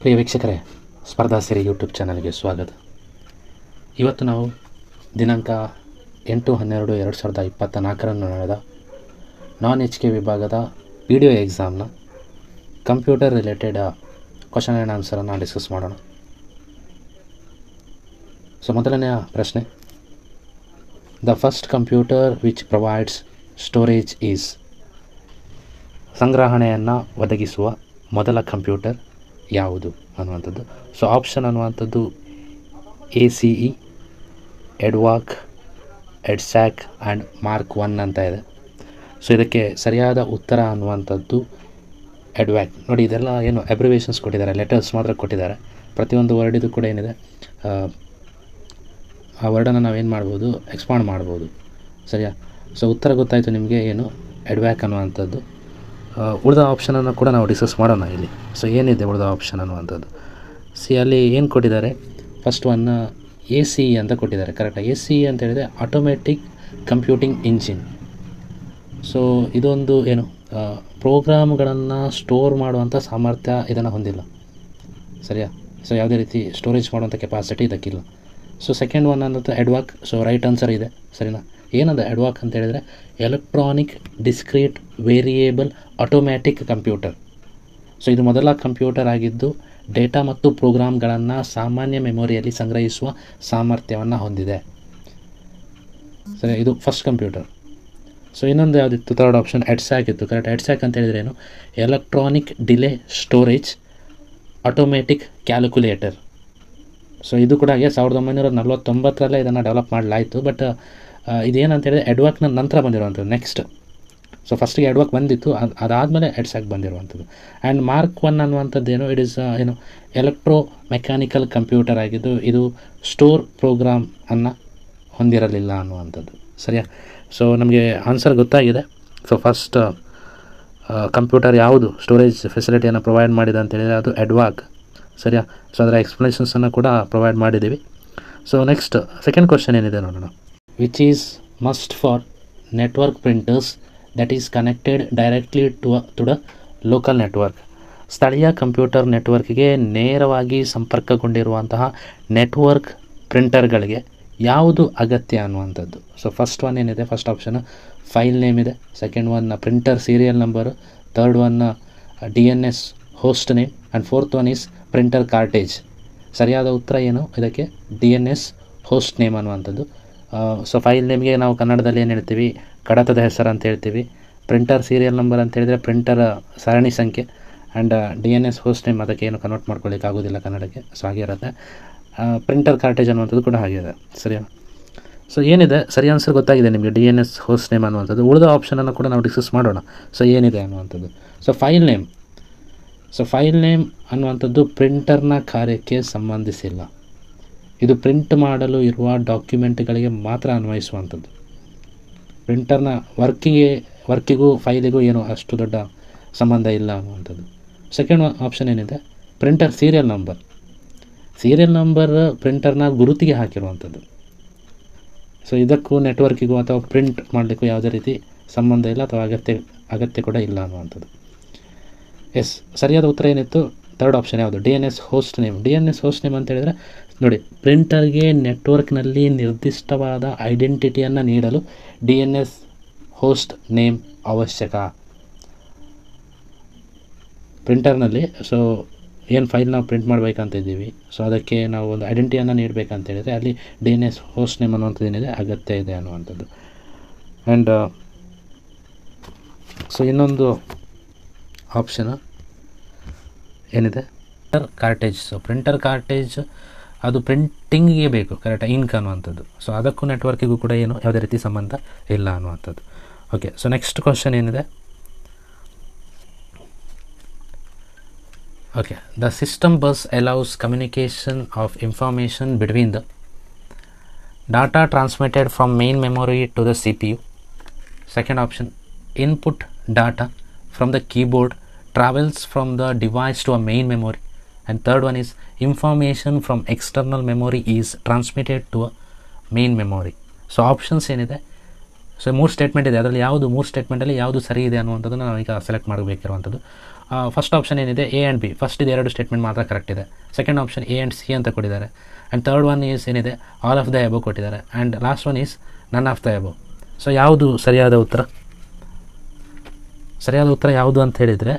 ಪ್ರಿಯ ವೀಕ್ಷಕರೇ, ಸ್ಪರ್ಧಾ ಸಿರಿ ಯೂಟ್ಯೂಬ್ ಚಾನಲ್ಗೆ ಸ್ವಾಗತ. ಇವತ್ತು ನಾವು ದಿನಾಂಕ 8/12/2024 ನಡೆದ ನಾನ್ HK ವಿಭಾಗದ PDO ಎಕ್ಸಾಮ್ನ ಕಂಪ್ಯೂಟರ್ ರಿಲೇಟೆಡ್ ಕ್ವಶನ್ ಆ್ಯಂಡ್ ಆನ್ಸರನ್ನು ಡಿಸ್ಕಸ್ ಮಾಡೋಣ. ಸೊ ಮೊದಲನೆಯ ಪ್ರಶ್ನೆ, the first computer which provides storage is. ಸಂಗ್ರಹಣೆಯನ್ನು ಒದಗಿಸುವ ಮೊದಲ ಕಂಪ್ಯೂಟರ್ ಯಾವುದು ಅನ್ನುವಂಥದ್ದು. ಸೊ ಆಪ್ಷನ್ ಅನ್ನುವಂಥದ್ದು ACE, EDVAC, EDSAC and Mark 1 ಅಂತ ಇದೆ. ಸೊ ಇದಕ್ಕೆ ಸರಿಯಾದ ಉತ್ತರ ಅನ್ನುವಂಥದ್ದು ಎಡ್ವ್ಯಾಕ್. ನೋಡಿ, ಇದೆಲ್ಲ ಏನು ಅಬ್ರಿವೇಷನ್ಸ್ ಕೊಟ್ಟಿದ್ದಾರೆ, ಲೆಟರ್ಸ್ ಮಾತ್ರ ಕೊಟ್ಟಿದ್ದಾರೆ. ಪ್ರತಿಯೊಂದು ವರ್ಡಿದು ಕೂಡ ಏನಿದೆ, ಆ ವರ್ಡನ್ನು ನಾವೇನು ಮಾಡ್ಬೋದು, ಎಕ್ಸ್ಪಾಂಡ್ ಮಾಡ್ಬೋದು. ಸರಿಯಾ? ಸೊ ಉತ್ತರ ಗೊತ್ತಾಯಿತು ನಿಮಗೆ, ಏನು ಎಡ್ವ್ಯಾಕ್ ಅನ್ನುವಂಥದ್ದು. ಉಳಿದ ಆಪ್ಷನನ್ನು ಕೂಡ ನಾವು ಡಿಸ್ಕಸ್ ಮಾಡೋಣ ಇಲ್ಲಿ. ಸೊ ಏನಿದೆ ಉಳಿದ ಆಪ್ಷನ್ ಅನ್ನುವಂಥದ್ದು, ಅಲ್ಲಿ ಏನು ಕೊಟ್ಟಿದ್ದಾರೆ, ಫಸ್ಟ್ ಒನ್ ACE ಅಂತ ಕೊಟ್ಟಿದ್ದಾರೆ. ಕರೆಕ್ಟಾಗಿ ACE ಅಂತ ಹೇಳಿದರೆ ಆಟೋಮೆಟಿಕ್ ಕಂಪ್ಯೂಟಿಂಗ್ ಇಂಜಿನ್. ಸೊ ಇದೊಂದು ಏನು ಪ್ರೋಗ್ರಾಮ್ಗಳನ್ನು ಸ್ಟೋರ್ ಮಾಡುವಂಥ ಸಾಮರ್ಥ್ಯ ಇದನ್ನು ಹೊಂದಿಲ್ಲ. ಸರಿಯಾ? ಸೊ ಯಾವುದೇ ರೀತಿ ಸ್ಟೋರೇಜ್ ಮಾಡುವಂಥ ಕೆಪಾಸಿಟಿ ಇದಕ್ಕಿಲ್ಲ. ಸೊ ಸೆಕೆಂಡ್ ಒನ್ ಅನ್ನೋದು ಎಡ್ವಾಕ್. ಸೊ ರೈಟ್ ಆನ್ಸರ್ ಇದೆ. ಸರಿನಾ? ಏನದು ಎಡ್ವಾಕ್ ಅಂತ ಹೇಳಿದರೆ electronic discrete variable automatic computer. So ಇದು ಮೊದಲ ಕಂಪ್ಯೂಟರ್ ಆಗಿದ್ದು ಡೇಟಾ ಮತ್ತು ಪ್ರೋಗ್ರಾಮ್ಗಳನ್ನು ಸಾಮಾನ್ಯ ಮೆಮೊರಿಯಲ್ಲಿ ಸಂಗ್ರಹಿಸುವ ಸಾಮರ್ಥ್ಯವನ್ನು ಹೊಂದಿದೆ. ಸರಿ, ಇದು ಫಸ್ಟ್ ಕಂಪ್ಯೂಟರ್. ಸೊ ಇನ್ನೊಂದು ಯಾವುದಿತ್ತು, ಥರ್ಡ್ ಆಪ್ಷನ್ ಎಡ್ಸ್ಯಾಕ್ ಇತ್ತು. ಕರೆಕ್ಟ್. ಎಡ್ಸ್ಯಾಕ್ ಅಂತ ಹೇಳಿದ್ರೆ ಏನು, electronic delay storage automatic calculator. So ಇದು ಕೂಡ 1949 ಇದನ್ನು ಡೆವಲಪ್ ಮಾಡಲಾಯಿತು. ಬಟ್ ಇದೇನಂತ ಹೇಳಿದ್ರೆ ಎಡ್ವಾಕ್ನ ನಂತರ ಬಂದಿರುವಂಥದ್ದು, ನೆಕ್ಸ್ಟ್. ಸೊ ಫಸ್ಟಿಗೆ ಎಡ್ವಾಕ್ ಬಂದಿತ್ತು, ಅದಾದಮೇಲೆ ಎಡ್ಸ್ಯಾಕ್ ಬಂದಿರುವಂಥದ್ದು. ಆ್ಯಂಡ್ ಮಾರ್ಕ್ 1 ಅನ್ನುವಂಥದ್ದು ಏನು, ಇಟ್ ಈಸ್ ಏನು ಎಲೆಕ್ಟ್ರೋ ಮೆಕ್ಯಾನಿಕಲ್ ಕಂಪ್ಯೂಟರ್ ಆಗಿದ್ದು ಇದು ಸ್ಟೋರ್ ಪ್ರೋಗ್ರಾಮ್ ಅನ್ನು ಹೊಂದಿರಲಿಲ್ಲ ಅನ್ನುವಂಥದ್ದು. ಸರಿಯಾ? ಸೊ ನಮಗೆ ಆನ್ಸರ್ ಗೊತ್ತಾಗಿದೆ. ಸೊ ಫಸ್ಟ್ ಕಂಪ್ಯೂಟರ್ ಯಾವುದು ಸ್ಟೋರೇಜ್ ಫೆಸಿಲಿಟಿಯನ್ನು ಪ್ರೊವೈಡ್ ಮಾಡಿದೆ ಅಂತೇಳಿದರೆ ಅದು ಎಡ್ವಾಕ್. ಸರಿಯಾ? ಸೊ ಅದರ ಎಕ್ಸ್ಪ್ಲನೇಷನ್ಸನ್ನು ಕೂಡ ಪ್ರೊವೈಡ್ ಮಾಡಿದ್ದೀವಿ. ಸೊ ನೆಕ್ಸ್ಟ್ ಸೆಕೆಂಡ್ ಕ್ವಶನ್ ಏನಿದೆ ನೋಡೋಣ. Which is must for network printers that is connected directly to the local network. ಸ್ಥಳೀಯ ಕಂಪ್ಯೂಟರ್ ನೆಟ್ವರ್ಕ್ಗೆ ನೇರವಾಗಿ ಸಂಪರ್ಕಗೊಂಡಿರುವಂತಹ ನೆಟ್ವರ್ಕ್ ಪ್ರಿಂಟರ್ಗಳಿಗೆ ಯಾವುದು ಅಗತ್ಯ ಅನ್ನುವಂಥದ್ದು. ಸೊ ಫಸ್ಟ್ ಒನ್ ಏನಿದೆ, ಫಸ್ಟ್ ಆಪ್ಷನ್ ಫೈಲ್ ನೇಮ್ ಇದೆ. Second one printer serial number. Third one DNS host name. And fourth one is printer ಕಾರ್ಟೇಜ್. ಸರಿಯಾದ ಉತ್ತರ ಏನು ಇದಕ್ಕೆ, DNS ಹೋಸ್ಟ್ ನೇಮ್ ಅನ್ನುವಂಥದ್ದು. ಸೊ ಫೈಲ್ ನೇಮ್ಗೆ ನಾವು ಕನ್ನಡದಲ್ಲಿ ಏನು ಹೇಳ್ತೀವಿ, ಕಡತದ ಹೆಸರು ಅಂತ ಹೇಳ್ತೀವಿ. ಪ್ರಿಂಟರ್ ಸೀರಿಯಲ್ ನಂಬರ್ ಅಂತ ಹೇಳಿದರೆ ಪ್ರಿಂಟರ್ ಸರಣಿ ಸಂಖ್ಯೆ. ಆ್ಯಂಡ್ DNS ಹೋಸ್ಟ್ ನೇಮ್ ಅದಕ್ಕೆ ಏನು ಕನ್ವರ್ಟ್ ಮಾಡ್ಕೊಳ್ಳಿಕ್ಕೆ ಆಗೋದಿಲ್ಲ ಕನ್ನಡಕ್ಕೆ. ಸೊ ಹಾಗೆ ಇರುತ್ತೆ. ಪ್ರಿಂಟರ್ ಕಾರ್ಟೇಜ್ ಅನ್ನುವಂಥದ್ದು ಕೂಡ ಹಾಗೆ ಇದೆ. ಸರಿಯಾ? ಸೊ ಏನಿದೆ, ಸರಿ ಆನ್ಸರ್ ಗೊತ್ತಾಗಿದೆ ನಿಮಗೆ, DNS ಹೋಸ್ಟ್ ನೇಮ್ ಅನ್ನುವಂಥದ್ದು. ಉಳಿದ ಆಪ್ಷನನ್ನು ಕೂಡ ನಾವು ಡಿಸ್ಕಸ್ ಮಾಡೋಣ. ಸೊ ಏನಿದೆ ಅನ್ನುವಂಥದ್ದು. So file name. So file name ಅನ್ನುವಂಥದ್ದು ಪ್ರಿಂಟರ್ನ ಕಾರ್ಯಕ್ಕೆ ಸಂಬಂಧಿಸಿಲ್ಲ. ಇದು ಪ್ರಿಂಟ್ ಮಾಡಲು ಇರುವ ಡಾಕ್ಯುಮೆಂಟ್ಗಳಿಗೆ ಮಾತ್ರ ಅನ್ವಯಿಸುವಂಥದ್ದು. ಪ್ರಿಂಟರ್ನ ವರ್ಕಿಗೂ ಫೈಲಿಗೂ ಏನು ಅಷ್ಟು ದೊಡ್ಡ ಸಂಬಂಧ ಇಲ್ಲ ಅನ್ನುವಂಥದ್ದು. ಸೆಕೆಂಡ್ ಆಪ್ಷನ್ ಏನಿದೆ, printer serial number. Serial number ಪ್ರಿಂಟರ್ನ ಗುರುತಿಗೆ ಹಾಕಿರುವಂಥದ್ದು. ಸೊ ಇದಕ್ಕೂ ನೆಟ್ವರ್ಕಿಗೂ ಅಥವಾ ಪ್ರಿಂಟ್ ಮಾಡಲಿಕ್ಕೂ ಯಾವುದೇ ರೀತಿ ಸಂಬಂಧ ಇಲ್ಲ ಅಥವಾ ಅಗತ್ಯ ಕೂಡ ಇಲ್ಲ ಅನ್ನುವಂಥದ್ದು. ಎಸ್, ಸರಿಯಾದ ಉತ್ತರ ಏನಿತ್ತು, ಥರ್ಡ್ ಆಪ್ಷನ್ ಯಾವುದು, DNS host name. DNS host name ಅಂತ ಹೇಳಿದರೆ ನೋಡಿ, ಪ್ರಿಂಟರ್ಗೆ ನೆಟ್ವರ್ಕ್ನಲ್ಲಿ ನಿರ್ದಿಷ್ಟವಾದ ಐಡೆಂಟಿಟಿಯನ್ನು ನೀಡಲು DNS ಹೋಸ್ಟ್ ನೇಮ್ ಅವಶ್ಯಕ. ಪ್ರಿಂಟರ್ನಲ್ಲಿ ಸೊ ಏನು ಫೈಲ್ ನಾವು ಪ್ರಿಂಟ್ ಮಾಡಬೇಕಂತ ಇದ್ದೀವಿ, ಸೊ ಅದಕ್ಕೆ ನಾವು ಒಂದು ಐಡೆಂಟಿಟಿಯನ್ನು ನೀಡಬೇಕಂತ ಹೇಳಿದರೆ ಅಲ್ಲಿ DNS ಹೋಸ್ಟ್ ನೇಮ್ ಅನ್ನುವಂಥದ್ದು ಏನಿದೆ ಅಗತ್ಯ ಇದೆ ಅನ್ನುವಂಥದ್ದು. ಆ್ಯಂಡ್ ಸೊ ಇನ್ನೊಂದು ಆಪ್ಷನ್ ಏನಿದೆ, ಪ್ರಿಂಟರ್ ಕಾರ್ಟೇಜ್. ಸೊ ಪ್ರಿಂಟರ್ ಕಾರ್ಟೇಜ್ ಅದು ಪ್ರಿಂಟಿಂಗಿಗೆ ಬೇಕು, ಕರೆಕ್ಟ್, ಇಂಕ್ ಅನ್ನುವಂಥದ್ದು. ಸೊ ಅದಕ್ಕೂ ನೆಟ್ವರ್ಕಿಗೂ ಕೂಡ ಏನು ಯಾವುದೇ ರೀತಿ ಸಂಬಂಧ ಇಲ್ಲ ಅನ್ನುವಂಥದ್ದು. ಓಕೆ, ಸೊ ನೆಕ್ಸ್ಟ್ ಕ್ವಶನ್ ಏನಿದೆ, okay, the system bus allows communication of information between the data transmitted from main memory to the CPU. Second option input data from the keyboard travels from the device to a main memory. And third one is information from external memory is transmitted to a main memory. So options ಏನಿದೆ, so 3 statement ಇದೆ. ಅದರಲ್ಲಿ ಯಾವುದು 3 ಸ್ಟೇಟ್ಮೆಂಟಲ್ಲಿ ಯಾವುದು ಸರಿ ಇದೆ ಅನ್ನುವಂಥದ್ದನ್ನು ನಾವೀಗ select ಮಾಡಬೇಕಿರುವಂಥದ್ದು. First option ಏನಿದೆ ಎ ಆ್ಯಂಡ್ ಬಿ, ಫಸ್ಟ್ ಇದು 2 ಸ್ಟೇಟ್ಮೆಂಟ್ ಮಾತ್ರ ಕರೆಕ್ಟ್ ಇದೆ. Second option A and C ಅಂತ ಕೊಟ್ಟಿದ್ದಾರೆ. ಆ್ಯಂಡ್ ಥರ್ಡ್ ಒನ್ ಈಸ್ ಏನಿದೆ ಆಲ್ ಆಫ್ ದ ಎಬೋ ಕೊಟ್ಟಿದ್ದಾರೆ. ಆ್ಯಂಡ್ ಲಾಸ್ಟ್ ಒನ್ ಈಸ್ ನನ್ ಆಫ್ ದ ಎಬೋ. ಸೊ ಯಾವುದು ಸರಿಯಾದ ಉತ್ತರ? ಸರಿಯಾದ ಉತ್ತರ ಯಾವುದು ಅಂತ ಹೇಳಿದರೆ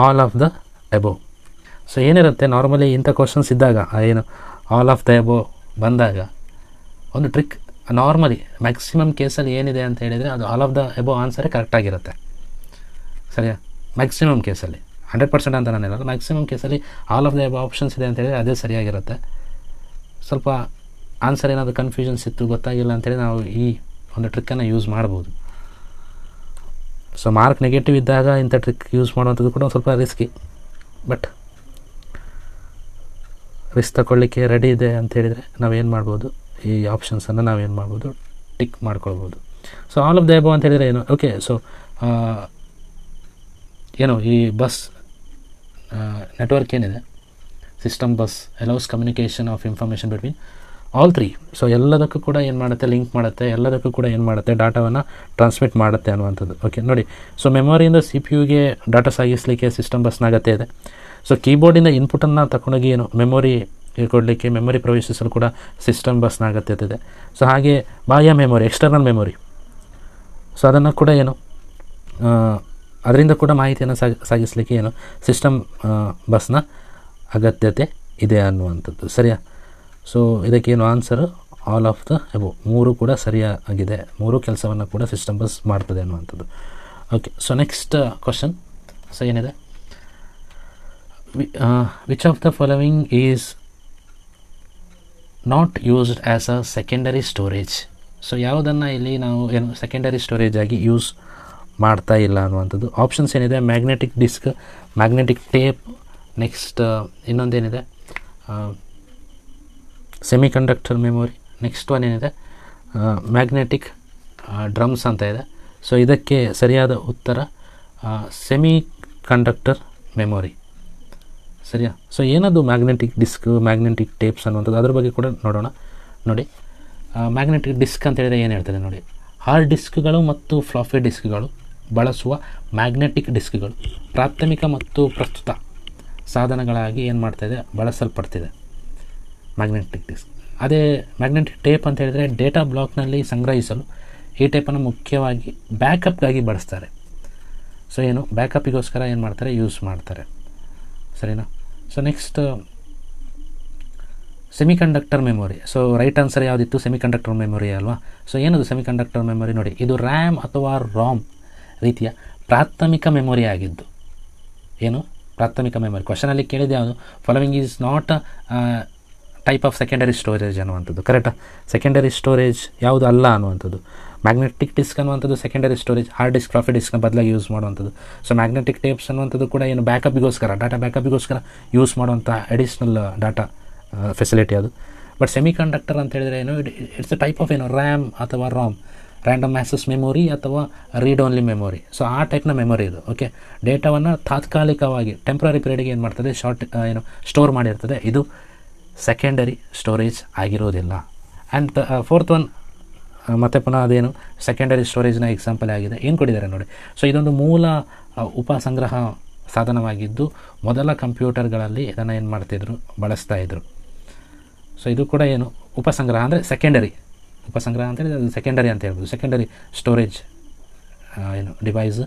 all of the above. So ಏನಿರುತ್ತೆ ನಾರ್ಮಲಿ ಇಂಥ ಕ್ವಶನ್ಸ್ ಇದ್ದಾಗ, ಏನು ಆಲ್ ಆಫ್ ದ ಎಬೋ ಬಂದಾಗ ಒಂದು ಟ್ರಿಕ್, ನಾರ್ಮಲಿ ಮ್ಯಾಕ್ಸಿಮಮ್ ಕೇಸಲ್ಲಿ ಏನಿದೆ ಅಂತ ಹೇಳಿದರೆ ಅದು ಆಲ್ ಆಫ್ ದ ಎಬೋ ಆನ್ಸರೇ ಕರೆಕ್ಟಾಗಿರುತ್ತೆ. ಸರಿಯಾ? ಮ್ಯಾಕ್ಸಿಮಮ್ ಕೇಸಲ್ಲಿ 100% ಅಂತ ನಾನು ಹೇಳಲ್ಲ, ಮ್ಯಾಕ್ಸಿಮಮ್ ಕೇಸಲ್ಲಿ all of the above options ಇದೆ ಅಂತ ಹೇಳಿದರೆ ಅದೇ ಸರಿಯಾಗಿರುತ್ತೆ. ಸ್ವಲ್ಪ ಆನ್ಸರ್ ಏನಾದರೂ ಕನ್ಫ್ಯೂಷನ್ಸ್ ಇತ್ತು, ಗೊತ್ತಾಗಿಲ್ಲ ಅಂತೇಳಿ ನಾವು ಈ ಒಂದು ಟ್ರಿಕ್ಕನ್ನು ಯೂಸ್ ಮಾಡ್ಬೋದು. ಸೊ ಮಾರ್ಕ್ ನೆಗೆಟಿವ್ ಇದ್ದಾಗ ಇಂಥ ಟ್ರಿಕ್ ಯೂಸ್ ಮಾಡುವಂಥದ್ದು ಕೂಡ ಒಂದು ಸ್ವಲ್ಪ ರಿಸ್ಕಿ, ಬಟ್ ರಿಸ್ಕ್ ತಗೊಳ್ಳಿಕ್ಕೆ ರೆಡಿ ಇದೆ ಅಂತ ಹೇಳಿದರೆ ನಾವೇನು ಮಾಡ್ಬೋದು, ಈ ಆಪ್ಷನ್ಸನ್ನು ನಾವೇನು ಮಾಡ್ಬೋದು, ಟಿಕ್ ಮಾಡ್ಕೊಳ್ಬೋದು. So all of the above ಅಂತ ಹೇಳಿದರೆ ಏನು? ಓಕೆ, ಸೊ ಏನು ಈ ಬಸ್ ನೆಟ್ವರ್ಕ್ ಏನಿದೆ, system bus allows communication of information between all 3. So ಎಲ್ಲದಕ್ಕೂ ಕೂಡ ಏನು ಮಾಡುತ್ತೆ, ಲಿಂಕ್ ಮಾಡುತ್ತೆ, ಎಲ್ಲದಕ್ಕೂ ಕೂಡ ಏನು ಮಾಡುತ್ತೆ, ಡಾಟಾವನ್ನು ಟ್ರಾನ್ಸ್ಮಿಟ್ ಮಾಡುತ್ತೆ ಅನ್ನುವಂಥದ್ದು. ಓಕೆ ನೋಡಿ, ಸೊ ಮೆಮೊರಿಯಿಂದ ಸಿ ಪಿ ಯುಗೆ ಡಾಟಾ ಸಾಗಿಸಲಿಕ್ಕೆ ಸಿಸ್ಟಮ್ ಬಸ್ನ ಅಗತ್ಯ ಇದೆ. ಸೊ ಕೀಬೋರ್ಡಿಂದ ಇನ್ಪುಟನ್ನು ತಗೊಂಡೋಗಿ ಏನು ಮೆಮೊರಿ ಕೊಡಲಿಕ್ಕೆ, ಮೆಮೊರಿ ಪ್ರವೇಶಿಸಲು ಕೂಡ ಸಿಸ್ಟಮ್ ಬಸ್ನ ಅಗತ್ಯತೆ ಇದೆ. ಸೊ ಹಾಗೆ ಬಾಹ್ಯ ಮೆಮೊರಿ, ಎಕ್ಸ್ಟರ್ನಲ್ ಮೆಮೊರಿ, ಸೊ ಅದನ್ನು ಕೂಡ ಏನು ಅದರಿಂದ ಕೂಡ ಮಾಹಿತಿಯನ್ನು ಸಾಗಿಸಲಿಕ್ಕೆ ಏನು ಸಿಸ್ಟಮ್ ಬಸ್ನ ಅಗತ್ಯತೆ ಇದೆ ಅನ್ನುವಂಥದ್ದು. ಸರಿಯಾ? ಸೊ ಇದಕ್ಕೇನು answer all of the above. 3 ಕೂಡ ಸರಿಯಾಗಿದೆ, 3 ಕೆಲಸವನ್ನು ಕೂಡ ಸಿಸ್ಟಮ್ ಬಸ್ ಮಾಡ್ತದೆ ಅನ್ನುವಂಥದ್ದು. Okay, so next question. So ಏನಿದೆ, which of the following is not used as a secondary storage? So ಯಾವುದನ್ನು ಇಲ್ಲಿ ನಾವು ಏನು ಸೆಕೆಂಡರಿ ಸ್ಟೋರೇಜ್ ಆಗಿ ಯೂಸ್ ಮಾಡ್ತಾ ಇಲ್ಲ ಅನ್ನುವಂಥದ್ದು. ಆಪ್ಷನ್ಸ್ ಏನಿದೆ, magnetic disk, magnetic tape, next ಇನ್ನೊಂದೇನಿದೆ semiconductor memory, next one ಏನಿದೆ ಮ್ಯಾಗ್ನೆಟಿಕ್ ಡ್ರಮ್ಸ್ ಅಂತ ಇದೆ. ಸೊ ಇದಕ್ಕೆ ಸರಿಯಾದ ಉತ್ತರ ಸೆಮಿ ಕಂಡಕ್ಟರ್ ಮೆಮೊರಿ. ಸರಿಯಾ? ಸೊ ಏನದು ಮ್ಯಾಗ್ನೆಟಿಕ್ ಡಿಸ್ಕ್, ಮ್ಯಾಗ್ನೆಟಿಕ್ ಟೇಪ್ಸ್ ಅನ್ನುವಂಥದ್ದು, ಅದ್ರ ಬಗ್ಗೆ ಕೂಡ ನೋಡೋಣ. ನೋಡಿ, ಮ್ಯಾಗ್ನೆಟಿಕ್ ಡಿಸ್ಕ್ ಅಂತ ಹೇಳಿದರೆ ಏನು ಹೇಳ್ತದೆ ನೋಡಿ, ಹಾರ್ಡ್ ಡಿಸ್ಕ್ಗಳು ಮತ್ತು ಫ್ಲಾಫಿ ಡಿಸ್ಕ್ಗಳು ಬಳಸುವ ಮ್ಯಾಗ್ನೆಟಿಕ್ ಡಿಸ್ಕ್ಗಳು ಪ್ರಾಥಮಿಕ ಮತ್ತು ಪ್ರಸ್ತುತ ಸಾಧನಗಳಾಗಿ ಏನು ಮಾಡ್ತಾಯಿದೆ, ಬಳಸಲ್ಪಡ್ತಿದೆ ಮ್ಯಾಗ್ನೆಟಿಕ್ ಡಿಸ್ಕ್. ಅದೇ ಮ್ಯಾಗ್ನೆಟಿಕ್ ಟೇಪ್ ಅಂತ ಹೇಳಿದರೆ ಡೇಟಾ ಬ್ಲಾಕ್ನಲ್ಲಿ ಸಂಗ್ರಹಿಸಲು ಈ ಟೇಪನ್ನು ಮುಖ್ಯವಾಗಿ ಬ್ಯಾಕಪ್ಗಾಗಿ ಬಳಸ್ತಾರೆ. ಸೊ ಏನು ಬ್ಯಾಕಪ್ಪಿಗೋಸ್ಕರ ಏನು ಮಾಡ್ತಾರೆ, ಯೂಸ್ ಮಾಡ್ತಾರೆ. ಸರಿನಾ? So next semiconductor memory. So right answer ಯಾವುದಿತ್ತು, ಸೆಮಿ ಕಂಡಕ್ಟರ್ ಮೆಮೊರಿ ಅಲ್ವಾ? ಸೊ ಏನದು ಸೆಮಿ ಕಂಡಕ್ಟರ್ ಮೆಮೊರಿ? ನೋಡಿ, ಇದು ರ್ಯಾಮ್ ಅಥವಾ ರಾಮ್ ರೀತಿಯ ಪ್ರಾಥಮಿಕ ಮೆಮೊರಿ ಆಗಿದ್ದು. ಏನು ಪ್ರಾಥಮಿಕ ಮೆಮೊರಿ? ಕ್ವಶನಲ್ಲಿ ಕೇಳಿದೆ ಯಾವುದು, following is not type of secondary storage ಅನ್ನುವಂಥದ್ದು. ಕರೆಕ್ಟಾ? ಸೆಕೆಂಡರಿ ಸ್ಟೋರೇಜ್ ಯಾವುದು ಅಲ್ಲ ಅನ್ನುವಂಥದ್ದು. ಮ್ಯಾಗ್ನೆಟಿಕ್ ಡಿಸ್ಕ್ ಅನ್ನುವಂಥದ್ದು secondary storage, hard disk, floppy ಡಿಸ್ಕ್ನ ಬದಲಾಗಿ ಯೂಸ್ ಮಾಡುವಂಥದ್ದು. ಸೊ ಮ್ಯಾಗ್ನೆಟಿಕ್ ಟೇಪ್ಸ್ ಅನ್ನುವಂಥದ್ದು ಕೂಡ ಏನು ಬ್ಯಾಕಪ್ಪಿಗೋಸ್ಕರ, ಡಾಟಾ ಬ್ಯಾಕಪ್ಪಿಗೋಸ್ಕರ ಯೂಸ್ ಮಾಡುವಂಥ ಅಡಿಷ್ನಲ್ ಡಾಟಾ ಫೆಸಿಲಿಟಿ ಅದು. ಬಟ್ ಸೆಮಿ ಕಂಡಕ್ಟರ್ ಅಂತ ಹೇಳಿದರೆ ಏನು, ಇಟ್ಸ್ ಅ ಟೈಪ್ ಆಫ್ ಏನು ರ್ಯಾಮ್ ಅಥವಾ ರಾಮ್, ರ್ಯಾಂಡಮ್ ಆಕ್ಸೆಸ್ ಮೆಮೊರಿ ಅಥವಾ ರೀಡ್ ಓನ್ಲಿ ಮೆಮೊರಿ. ಸೊ ಆ ಟೈಪ್ನ ಮೆಮೊರಿ ಇದು. ಓಕೆ, ಡೇಟಾವನ್ನು ತಾತ್ಕಾಲಿಕವಾಗಿ ಟೆಂಪ್ರರಿ ಪೀರಿಯಡ್ಗೆ ಏನು ಮಾಡ್ತದೆ, ಸ್ಟೋರ್ ಮಾಡಿರ್ತದೆ. ಇದು ಸೆಕೆಂಡರಿ ಸ್ಟೋರೇಜ್ ಆಗಿರೋದಿಲ್ಲ. ಆ್ಯಂಡ್ ಫೋರ್ತ್ ಒನ್ ಮತ್ತೆ ಪುನಃ ಅದೇನು ಸೆಕೆಂಡರಿ ಸ್ಟೋರೇಜ್ನ ಎಕ್ಸಾಂಪಲ್ ಆಗಿದೆ. ಏನು ಕೊಟ್ಟಿದ್ದಾರೆ ನೋಡಿ. ಸೊ ಇದೊಂದು ಮೂಲ ಉಪಸಂಗ್ರಹ ಸಾಧನವಾಗಿದ್ದು ಮೊದಲ ಕಂಪ್ಯೂಟರ್ಗಳಲ್ಲಿ ಇದನ್ನು ಏನು ಮಾಡ್ತಿದ್ರು, ಬಳಸ್ತಾ ಇದ್ರು. ಸೊ ಇದು ಕೂಡ ಏನು ಉಪಸಂಗ್ರಹ ಅಂದರೆ ಸೆಕೆಂಡರಿ, ಉಪಸಂಗ್ರಹ ಅಂತೇಳಿ ಅದು ಸೆಕೆಂಡರಿ ಅಂತ ಹೇಳ್ಬೋದು, ಸೆಕೆಂಡರಿ ಸ್ಟೋರೇಜ್ ಏನು ಡಿವೈಸ್.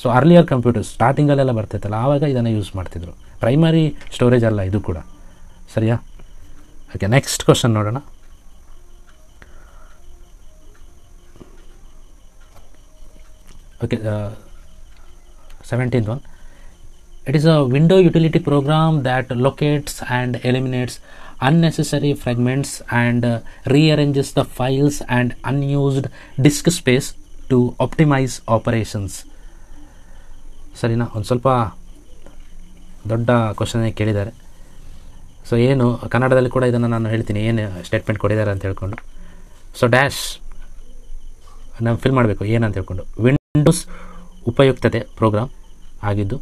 ಸೊ ಅರ್ಲಿಯರ್ ಕಂಪ್ಯೂಟರ್ಸ್ ಸ್ಟಾರ್ಟಿಂಗಲ್ಲೆಲ್ಲ ಬರ್ತಿತ್ತಲ್ಲ, ಆವಾಗ ಇದನ್ನು ಯೂಸ್ ಮಾಡ್ತಿದ್ರು. ಪ್ರೈಮರಿ ಸ್ಟೋರೇಜ್ ಅಲ್ಲ ಇದು ಕೂಡ. ಸರಿಯಾ? ಓಕೆ, ನೆಕ್ಸ್ಟ್ ಕ್ವಶನ್ ನೋಡೋಣ. Okay, 17th one. It is a window utility program that locates and eliminates unnecessary fragments and rearranges the files and unused disk space to optimize operations. ಸರಿನಾ? ಒಂದು ಸ್ವಲ್ಪ ದೊಡ್ಡ question ಕೇಳಿದ್ದಾರೆ. ಸೊ ಏನು ಕನ್ನಡದಲ್ಲಿ ಕೂಡ ಇದನ್ನು ನಾನು ಹೇಳ್ತೀನಿ, ಏನು ಸ್ಟೇಟ್ಮೆಂಟ್ ಕೊಟ್ಟಿದ್ದಾರೆ ಅಂತ ಹೇಳ್ಕೊಂಡು. ಸೊ ಡ್ಯಾಶ್ ನಾವು ಫಿಲ್ ಮಾಡಬೇಕು ಏನಂತ ಹೇಳ್ಕೊಂಡು. ವಿಂಡೋಸ್ ಉಪಯುಕ್ತತೆ ಪ್ರೋಗ್ರಾಮ್ ಆಗಿದ್ದು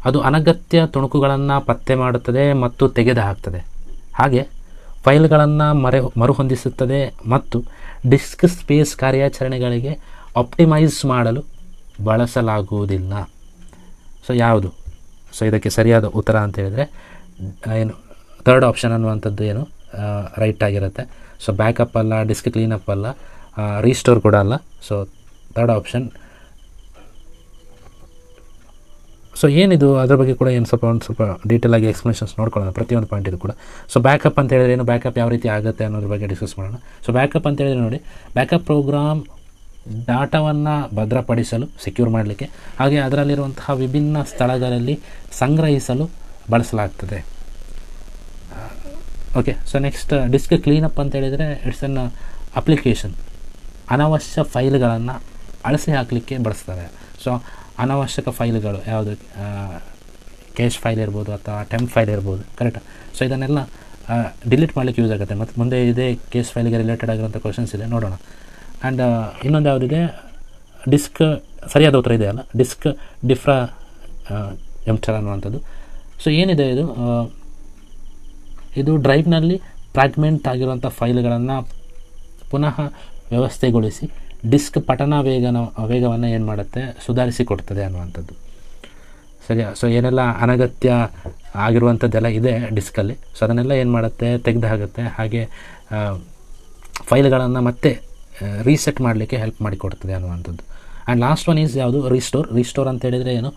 ಅದು ಅನಗತ್ಯ ತುಣುಕುಗಳನ್ನು ಪತ್ತೆ ಮಾಡುತ್ತದೆ ಮತ್ತು ತೆಗೆದುಹಾಕ್ತದೆ. ಹಾಗೆ ಫೈಲ್ಗಳನ್ನು ಮರುಹೊಂದಿಸುತ್ತದೆ ಮತ್ತು ಡಿಸ್ಕ್ ಸ್ಪೇಸ್ ಕಾರ್ಯಾಚರಣೆಗಳಿಗೆ ಆಪ್ಟಿಮೈಸ್ ಮಾಡಲು ಬಳಸಲಾಗುವುದಿಲ್ಲ. ಸೊ ಯಾವುದು? ಸೊ ಇದಕ್ಕೆ ಸರಿಯಾದ ಉತ್ತರ ಅಂತ ಹೇಳಿದರೆ ಏನು ಥರ್ಡ್ ಆಪ್ಷನ್ ಅನ್ನುವಂಥದ್ದು ಏನು ರೈಟ್ ಆಗಿರುತ್ತೆ. ಸೊ ಬ್ಯಾಕಪ್ ಅಲ್ಲ, ಡಿಸ್ಕ್ ಕ್ಲೀನಪ್ ಅಲ್ಲ, ರೀಸ್ಟೋರ್ ಕೂಡ ಅಲ್ಲ. So third option. ಸೊ ಏನಿದು ಅದರ ಬಗ್ಗೆ ಕೂಡ ಏನು ಒಂದು ಸ್ವಲ್ಪ ಡೀಟೇಲಾಗಿ ಎಕ್ಸ್ಪ್ಲನೇಷನ್ಸ್ ನೋಡ್ಕೊಳ್ಳೋಣ ಪ್ರತಿಯೊಂದು ಪಾಯಿಂಟ್ ಇದು ಕೂಡ. ಸೊ ಬ್ಯಾಕಪ್ ಅಂತ ಹೇಳಿದ್ರೆ ಏನು, ಬ್ಯಾಕಪ್ ಯಾವ ರೀತಿ ಆಗುತ್ತೆ ಅನ್ನೋದ್ರ ಬಗ್ಗೆ ಡಿಸ್ಕಸ್ ಮಾಡೋಣ. ಸೊ ಬ್ಯಾಕಪ್ ಅಂತ ಹೇಳಿದ್ರೆ ನೋಡಿ, ಬ್ಯಾಕಪ್ ಪ್ರೋಗ್ರಾಮ್ ಡಾಟಾವನ್ನು ಭದ್ರಪಡಿಸಲು, ಸೆಕ್ಯೂರ್ ಮಾಡಲಿಕ್ಕೆ, ಹಾಗೆ ಅದರಲ್ಲಿರುವಂತಹ ವಿಭಿನ್ನ ಸ್ಥಳಗಳಲ್ಲಿ ಸಂಗ್ರಹಿಸಲು ಬಳಸಲಾಗ್ತದೆ. Okay. So next disk cleanup ಅಂತ ಹೇಳಿದರೆ ಇಟ್ಸ್ ಅನ್ ಅಪ್ಲಿಕೇಶನ್. ಅನವಶ್ಯ ಫೈಲ್ಗಳನ್ನು ಅಳಿಸಿ ಹಾಕಲಿಕ್ಕೆ ಬಳಸ್ತಾರೆ. ಸೊ ಅನವಶ್ಯಕ ಫೈಲ್ಗಳು ಯಾವುದು, ಕ್ಯಾಶ್ ಫೈಲ್ ಇರ್ಬೋದು ಅಥವಾ ಟೆಂಪ್ ಫೈಲ್ ಇರ್ಬೋದು, ಕರೆಕ್ಟಾ? ಸೊ ಇದನ್ನೆಲ್ಲ ಡಿಲೀಟ್ ಮಾಡಲಿಕ್ಕೆ ಯೂಸ್ ಆಗುತ್ತೆ. ಮತ್ತು ಮುಂದೆ ಇದೇ ಕೇಸ್ ಫೈಲಿಗೆ ರಿಲೇಟೆಡ್ ಆಗಿರೋಂಥ ಕ್ವಶನ್ಸ್ ಇದೆ, ನೋಡೋಣ. ಆ್ಯಂಡ್ ಇನ್ನೊಂದು ಯಾವುದಿದೆ, ಡಿಸ್ಕ್ ಸರಿಯಾದ ಉತ್ತರ ಇದೆ ಅಲ್ಲ, ಡಿಸ್ಕ್ ಡಿಫ್ರಾ ಎಂಪ್ಚರ್ ಅನ್ನುವಂಥದ್ದು. ಸೊ ಏನಿದೆ ಇದು ಡ್ರೈವ್ನಲ್ಲಿ ಫ್ರಾಗ್ಮೆಂಟ್ ಆಗಿರುವಂಥ ಫೈಲ್ಗಳನ್ನು ಪುನಃ ವ್ಯವಸ್ಥೆಗೊಳಿಸಿ ಡಿಸ್ಕ್ ಪಠಣ ವೇಗವನ್ನು ಏನು ಮಾಡುತ್ತೆ, ಸುಧಾರಿಸಿ ಕೊಡ್ತದೆ ಅನ್ನುವಂಥದ್ದು. ಸರಿಯಾ? ಸೊ ಏನೆಲ್ಲ ಅನಗತ್ಯ ಆಗಿರುವಂಥದ್ದೆಲ್ಲ ಇದೆ ಡಿಸ್ಕಲ್ಲಿ, ಸೊ ಅದನ್ನೆಲ್ಲ ಏನು ಮಾಡುತ್ತೆ, ತೆಗೆದಾಗುತ್ತೆ. ಹಾಗೆ ಫೈಲ್ಗಳನ್ನು ಮತ್ತೆ ರೀಸೆಟ್ ಮಾಡಲಿಕ್ಕೆ ಹೆಲ್ಪ್ ಮಾಡಿಕೊಡ್ತದೆ ಅನ್ನುವಂಥದ್ದು. ಆ್ಯಂಡ್ ಲಾಸ್ಟ್ ಒನ್ ಈಸ್ ಯಾವುದು, ರೀಸ್ಟೋರ್ ಅಂತ ಹೇಳಿದರೆ ಏನು,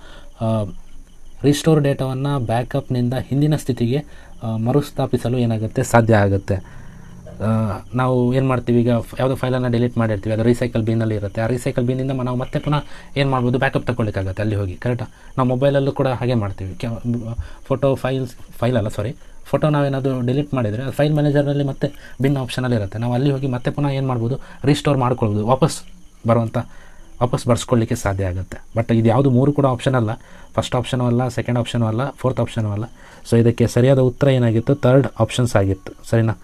ರೀಸ್ಟೋರ್ ಡೇಟಾವನ್ನು ಬ್ಯಾಕಪ್ನಿಂದ ಹಿಂದಿನ ಸ್ಥಿತಿಗೆ ಮರುಸ್ಥಾಪಿಸಲು ಏನಾಗುತ್ತೆ, ಸಾಧ್ಯ ಆಗುತ್ತೆ. ನಾವು ಏನು ಮಾಡ್ತೀವಿ, ಈಗ ಯಾವುದೋ ಫೈಲನ್ನು ಡಿಲೀಟ್ ಮಾಡಿರ್ತೀವಿ, ಅದು ರೀಸೈಕಲ್ ಬಿನ್ನಲ್ಲಿ ಇರುತ್ತೆ. ಆ ರೀಸೈಕಲ್ ಬಿನ್ನಿಂದ ನಾವು ಮತ್ತೆ ಪುನಃ ಏನು ಮಾಡ್ಬೋದು, ಬ್ಯಾಕಪ್ ತಗೊಳ್ಳಿಕ್ಕಾಗತ್ತೆ ಅಲ್ಲಿ ಹೋಗಿ, ಕರೆಕ್ಟಾ? ನಾವು ಮೊಬೈಲಲ್ಲೂ ಕೂಡ ಹಾಗೆ ಮಾಡ್ತೀವಿ. ಫೋಟೋ ನಾವೇನಾದರೂ ಡಿಲೀಟ್ ಮಾಡಿದರೆ ಅದು ಫೈಲ್ ಮ್ಯಾನೇಜರ್ನಲ್ಲಿ ಮತ್ತೆ ಬಿನ್ ಆಪ್ಷನಲ್ಲಿ ಇರುತ್ತೆ. ನಾವು ಅಲ್ಲಿ ಹೋಗಿ ಮತ್ತೆ ಪುನಃ ಏನು ಮಾಡ್ಬೋದು, ರೀಸ್ಟೋರ್ ಮಾಡ್ಕೊಳ್ಬೋದು, ವಾಪಸ್ ಬರ್ಸ್ಕೊಳ್ಳಿಕ್ಕೆ ಸಾಧ್ಯ ಆಗುತ್ತೆ. ಬಟ್ ಇದು ಯಾವುದು ಮೂರು ಕೂಡ ಆಪ್ಷನ್ ಅಲ್ಲ, ಫಸ್ಟ್ ಆಪ್ಷನೂ ಅಲ್ಲ, ಸೆಕೆಂಡ್ ಆಪ್ಷನೂ ಅಲ್ಲ, ಫೋರ್ತ್ ಆಪ್ಷನೂ ಅಲ್ಲ. ಸೊ ಇದಕ್ಕೆ ಸರಿಯಾದ ಉತ್ತರ ಏನಾಗಿತ್ತು, ಥರ್ಡ್ ಆಪ್ಷನ್ಸ್ ಆಗಿತ್ತು. ಸರಿನಾ?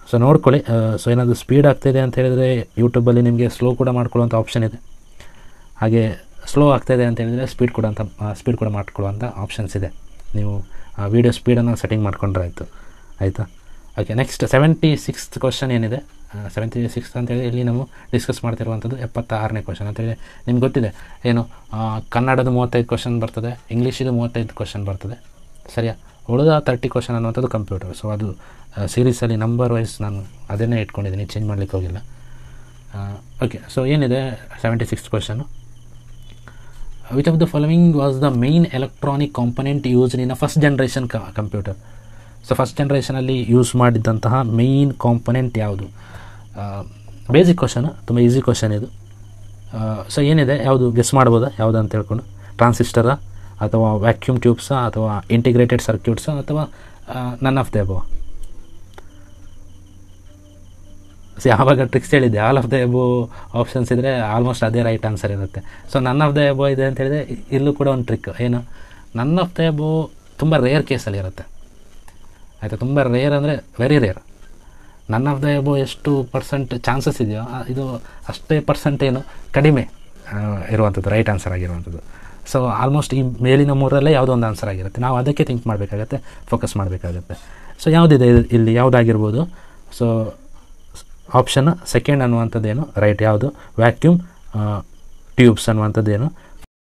ಸೊ ನೋಡ್ಕೊಳ್ಳಿ. ಸೊ ಏನಾದರೂ ಸ್ಪೀಡ್ ಆಗ್ತಾಯಿದೆ ಅಂತ ಹೇಳಿದರೆ ಯೂಟ್ಯೂಬಲ್ಲಿ ನಿಮಗೆ ಸ್ಲೋ ಕೂಡ ಮಾಡ್ಕೊಳ್ಳುವಂಥ ಆಪ್ಷನ್ ಇದೆ. ಹಾಗೆ ಸ್ಲೋ ಆಗ್ತಾಯಿದೆ ಅಂತ ಹೇಳಿದರೆ ಸ್ಪೀಡ್ ಕೂಡ ಮಾಡ್ಕೊಳ್ಳುವಂಥ ಆಪ್ಷನ್ಸ್ ಇದೆ. ನೀವು ವೀಡಿಯೋ ಸ್ಪೀಡನ್ನು ಸೆಟ್ಟಿಂಗ್ ಮಾಡ್ಕೊಂಡ್ರೆ ಆಯಿತಾ? ಓಕೆ. ನೆಕ್ಸ್ಟ್ 76th ಕ್ವಶನ್ ಏನಿದೆ, 76 ಅಂತೇಳಿ ಇಲ್ಲಿ ನಾವು ಡಿಸ್ಕಸ್ ಮಾಡ್ತಿರುವಂಥದ್ದು 76ನೇ ಕ್ವಶನ್ ಅಂತೇಳಿ ನಿಮ್ಗೆ ಗೊತ್ತಿದೆ ಏನು, ಕನ್ನಡದ 35 ಕ್ವಶನ್ ಬರ್ತದೆ, ಇಂಗ್ಲೀಷಿದು 35 ಕ್ವಶನ್ ಬರ್ತದೆ. ಸರಿಯಾ? ಉಳಿದ 30 ಕ್ವಶನ್ ಅನ್ನುವಂಥದ್ದು ಕಂಪ್ಯೂಟರ್. ಸೊ ಅದು ಸೀರೀಸಲ್ಲಿ ನಂಬರ್ ವೈಸ್ ನಾನು ಅದನ್ನೇ ಇಟ್ಕೊಂಡಿದ್ದೀನಿ, ಚೇಂಜ್ ಮಾಡಲಿಕ್ಕೆ ಹೋಗಿಲ್ಲ. ಓಕೆ. ಸೊ ಏನಿದೆ 76th question, which of the following was the main electronic component used in a first generation computer? So first ಜನ್ರೇಷನಲ್ಲಿ ಯೂಸ್ ಮಾಡಿದ್ದಂತಹ ಮೇಯ್ನ್ ಕಾಂಪೊನೆಂಟ್ ಯಾವುದು? ಬೇಸಿಕ್ ಕ್ವಶನ್, ತುಂಬ ಈಸಿ ಕ್ವಶನ್ ಇದು. ಸೊ ಏನಿದೆ, ಯಾವುದು ಗೆಸ್ ಮಾಡ್ಬೋದಾ ಯಾವುದು ಅಂತ ಹೇಳ್ಕೊಂಡು? ಟ್ರಾನ್ಸಿಸ್ಟರಾ, ಅಥವಾ ವ್ಯಾಕ್ಯೂಮ್ ಟ್ಯೂಬ್ಸಾ, ಅಥವಾ ಇಂಟಿಗ್ರೇಟೆಡ್ ಸರ್ಕ್ಯೂಟ್ಸಾ, ಅಥವಾ none of the above? So ಯಾವಾಗ ಟ್ರಿಕ್ಸ್ ಹೇಳಿದ್ದೆ, all of the above options ಇದ್ದರೆ ಆಲ್ಮೋಸ್ಟ್ ಅದೇ ರೈಟ್ ಆನ್ಸರ್ ಇರುತ್ತೆ. So none of the above ಇದೆ ಅಂತ ಹೇಳಿದರೆ ಇಲ್ಲೂ ಕೂಡ ಒಂದು ಟ್ರಿಕ್ ಏನು, ನನ್ ಆಫ್ ದ ಎಬೋ ತುಂಬ ರೇರ್ ಕೇಸಲ್ಲಿ ಇರುತ್ತೆ, ಆಯಿತಾ? ತುಂಬ ರೇರ್ ಅಂದರೆ very rare. None of the above ಎಷ್ಟು ಪರ್ಸೆಂಟ್ ಚಾನ್ಸಸ್ ಇದೆಯೋ ಇದು ಅಷ್ಟೇ ಪರ್ಸೆಂಟ್ ಏನು ಕಡಿಮೆ ಇರುವಂಥದ್ದು ರೈಟ್ ಆನ್ಸರ್ ಆಗಿರುವಂಥದ್ದು. ಸೊ ಆಲ್ಮೋಸ್ಟ್ ಈ ಮೇಲಿನ ಮೂರಲ್ಲೇ ಯಾವುದೋ ಒಂದು ಆನ್ಸರ್ ಆಗಿರುತ್ತೆ. ನಾವು ಅದಕ್ಕೆ ಥಿಂಕ್ ಮಾಡಬೇಕಾಗತ್ತೆ, ಫೋಕಸ್ ಮಾಡಬೇಕಾಗತ್ತೆ. ಸೊ ಯಾವುದಿದೆ ಇಲ್ಲಿ, ಯಾವುದಾಗಿರ್ಬೋದು? ಸೊ ಆಪ್ಷನ್ ಸೆಕೆಂಡ್ ಅನ್ನುವಂಥದ್ದೇನು ರೈಟ್, ಯಾವುದು? ವ್ಯಾಕ್ಯೂಮ್ ಟ್ಯೂಬ್ಸ್ ಅನ್ನುವಂಥದ್ದೇನು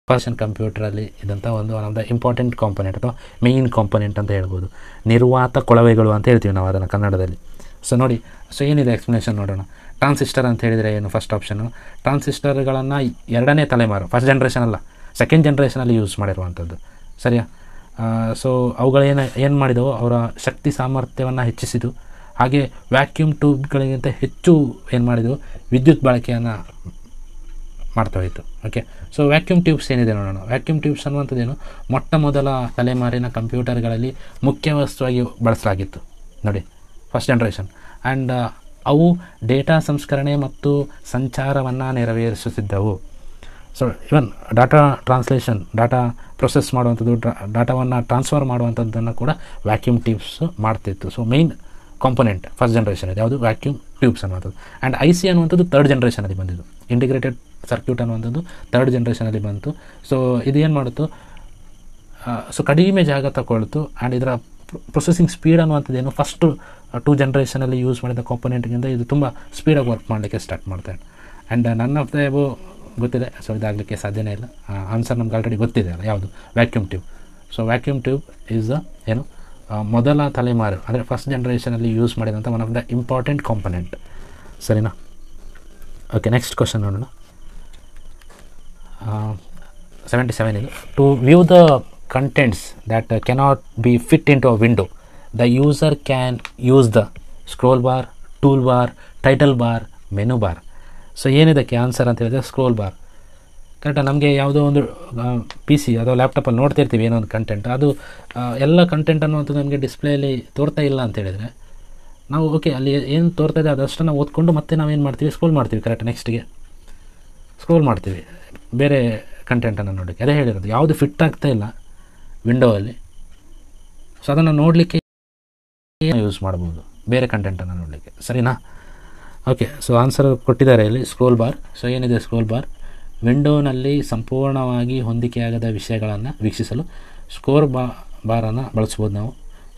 ಫಸ್ಟ್ ಕಂಪ್ಯೂಟರಲ್ಲಿ ಇದಂಥ one of the important component ಅಥವಾ ಮೇಯ್ನ್ ಕಾಂಪೊನೆಂಟ್ ಅಂತ ಹೇಳ್ಬೋದು. ನಿರ್ವಾತ ಕೊಳವೆಗಳು ಅಂತ ಹೇಳ್ತೀವಿ ನಾವು ಅದನ್ನು ಕನ್ನಡದಲ್ಲಿ. ಸೊ ನೋಡಿ, ಸೊ ಏನಿದೆ ಎಕ್ಸ್ಪ್ಲನೇಷನ್ ನೋಡೋಣ. ಟ್ರಾನ್ಸಿಸ್ಟರ್ ಅಂತ ಹೇಳಿದರೆ ಏನು, ಫಸ್ಟ್ ಆಪ್ಷನ್ನು. ಟ್ರಾನ್ಸಿಸ್ಟರ್ಗಳನ್ನು 2ನೇ ತಲೆಮಾರು, ಫಸ್ಟ್ ಜನ್ರೇಷನ್ ಅಲ್ಲ, ಸೆಕೆಂಡ್ ಜನ್ರೇಷನಲ್ಲಿ ಯೂಸ್ ಮಾಡಿರುವಂಥದ್ದು. ಸರಿಯಾ? ಸೊ ಏನು ಮಾಡಿದವು, ಅವರ ಶಕ್ತಿ ಸಾಮರ್ಥ್ಯವನ್ನು ಹೆಚ್ಚಿಸಿತು. ಹಾಗೆ ವ್ಯಾಕ್ಯೂಮ್ ಟ್ಯೂಬ್ಗಳಿಗಿಂತ ಹೆಚ್ಚು ಏನು ಮಾಡಿದವು, ವಿದ್ಯುತ್ ಬಳಕೆಯನ್ನು ಮಾಡ್ತಾ ಹೋಯಿತು. ಓಕೆ. ಸೊ ವ್ಯಾಕ್ಯೂಮ್ ಟ್ಯೂಬ್ಸ್ ಏನಿದೆ ನೋಡೋಣ. ವ್ಯಾಕ್ಯೂಮ್ ಟ್ಯೂಬ್ಸ್ ಅನ್ನುವಂಥದ್ದೇನು, ಮೊಟ್ಟ ಮೊದಲ ತಲೆಮಾರಿನ ಕಂಪ್ಯೂಟರ್ಗಳಲ್ಲಿ ಮುಖ್ಯ ವಸ್ತುವಾಗಿ ಬಳಸಲಾಗಿತ್ತು ನೋಡಿ, ಫಸ್ಟ್ ಜನ್ರೇಷನ್. ಆ್ಯಂಡ್ ಅವು ಡೇಟಾ ಸಂಸ್ಕರಣೆ ಮತ್ತು ಸಂಚಾರವನ್ನು ನೆರವೇರಿಸುತ್ತಿದ್ದವು. So even data translation, data process ಮಾಡುವಂಥದ್ದು, ಡಾಟಾವನ್ನು ಟ್ರಾನ್ಸ್ಫರ್ ಮಾಡುವಂಥದ್ದನ್ನು ಕೂಡ ವ್ಯಾಕ್ಯೂಮ್ ಟ್ಯೂಬ್ಸ್ ಮಾಡ್ತಿತ್ತು. So main component first generation ಇದೆ ಯಾವುದು, ವ್ಯಾಕ್ಯೂಮ್ ಟ್ಯೂಬ್ಸ್ ಅನ್ನುವಂಥದ್ದು. ಆ್ಯಂಡ್ IC ಅನ್ನುವಂಥದ್ದು ಥರ್ಡ್ ಜನ್ರೇಷನಲ್ಲಿ ಬಂದಿದ್ದು. ಇಂಟಿಗ್ರೇಟೆಡ್ ಸರ್ಕ್ಯೂಟ್ ಅನ್ನುವಂಥದ್ದು ಥರ್ಡ್ ಜನ್ರೇಷನಲ್ಲಿ ಬಂತು. ಸೊ ಇದೇನು ಮಾಡುತ್ತು, ಸೊ ಕಡಿಮೆ ಜಾಗ ತಗೊಳ್ತು. ಆ್ಯಂಡ್ ಇದರ ಪ್ರೊಸೆಸಿಂಗ್ ಸ್ಪೀಡ್ ಅನ್ನುವಂಥದ್ದೇನು ಫಸ್ಟು 2 ಜನ್ರೇಷನಲ್ಲಿ ಯೂಸ್ ಮಾಡಿದ ಕಾಂಪೊನೆಂಟ್ಗಿಂತ ಇದು ತುಂಬ ಸ್ಪೀಡಾಗಿ ವರ್ಕ್ ಮಾಡಲಿಕ್ಕೆ ಸ್ಟಾರ್ಟ್ ಮಾಡ್ತಾರೆ. And none of the above ಗೊತ್ತಿದೆ. ಸೊ ಇದಾಗಲಿಕ್ಕೆ ಸಾಧ್ಯನೇ ಇಲ್ಲ. ಆನ್ಸರ್ ನಮ್ಗೆ ಆಲ್ರೆಡಿ ಗೊತ್ತಿದೆ ಅಲ್ಲ, ಯಾವುದು? Vacuum tube. So vacuum tube is ಏನು ಮೊದಲ ತಲೆಮಾರು ಅಂದರೆ ಫಸ್ಟ್ ಜನ್ರೇಷನಲ್ಲಿ ಯೂಸ್ ಮಾಡಿದಂಥ one of the important component. ಸರಿನಾ? ಓಕೆ, ನೆಕ್ಸ್ಟ್ ಕ್ವಶನ್ ನೋಡೋಣ. 77 ಇದು. To view the contents that cannot be fit into a window, the user can use the scroll bar, tool bar, title bar, menu bar. So ಏನಿದಕ್ಕೆ answer ಅಂತ ಹೇಳಿದ್ರೆ scroll bar. ಕರೆಕ್ಟಾಗಿ ನಮಗೆ ಯಾವುದೋ ಒಂದು P C ಅಥವಾ ಲ್ಯಾಪ್ಟಾಪಲ್ಲಿ ನೋಡ್ತಿರ್ತೀವಿ ಏನೋ ಒಂದು ಕಂಟೆಂಟ್, ಅದು ಎಲ್ಲ ಕಂಟೆಂಟ್ ಅನ್ನುವಂಥದ್ದು ನಮಗೆ ಡಿಸ್ಪ್ಲೇಯಲ್ಲಿ ತೋರ್ತಾ ಇಲ್ಲ ಅಂತ ಹೇಳಿದರೆ ನಾವು ಓಕೆ ಅಲ್ಲಿ ಏನು ತೋರ್ತಾ ಇದೆ ಅದಷ್ಟು ನಾವು ಓದ್ಕೊಂಡು ಮತ್ತೆ ನಾವೇನು ಮಾಡ್ತೀವಿ, ಸ್ಕ್ರೋಲ್ ಮಾಡ್ತೀವಿ. ಕರೆಕ್ಟ್, ನೆಕ್ಸ್ಟಿಗೆ ಸ್ಕ್ರೋಲ್ ಮಾಡ್ತೀವಿ ಬೇರೆ ಕಂಟೆಂಟನ್ನು ನೋಡೋಕ್ಕೆ. ಅದೇ ಹೇಳಿರೋದು, ಯಾವುದು ಫಿಟ್ ಆಗ್ತಾ ಇಲ್ಲ ವಿಂಡೋವಲ್ಲಿ, ಸೊ ಅದನ್ನು ನೋಡಲಿಕ್ಕೆ ಯೂಸ್ ಮಾಡ್ಬೋದು ಬೇರೆ ಕಂಟೆಂಟನ್ನು ನೋಡಲಿಕ್ಕೆ. ಸರಿನಾ? ಓಕೆ, ಸೊ ಆನ್ಸರ್ ಕೊಟ್ಟಿದ್ದಾರೆ ಇಲ್ಲಿ, ಸ್ಕ್ರೋಲ್ ಬಾರ್. ಸೊ ಏನಿದೆ ಸ್ಕ್ರೋಲ್ ಬಾರ್? ವಿಂಡೋನಲ್ಲಿ ಸಂಪೂರ್ಣವಾಗಿ ಹೊಂದಿಕೆಯಾಗದ ವಿಷಯಗಳನ್ನು ವೀಕ್ಷಿಸಲು ಬಾರನ್ನು ಬಳಸ್ಬೋದು ನಾವು.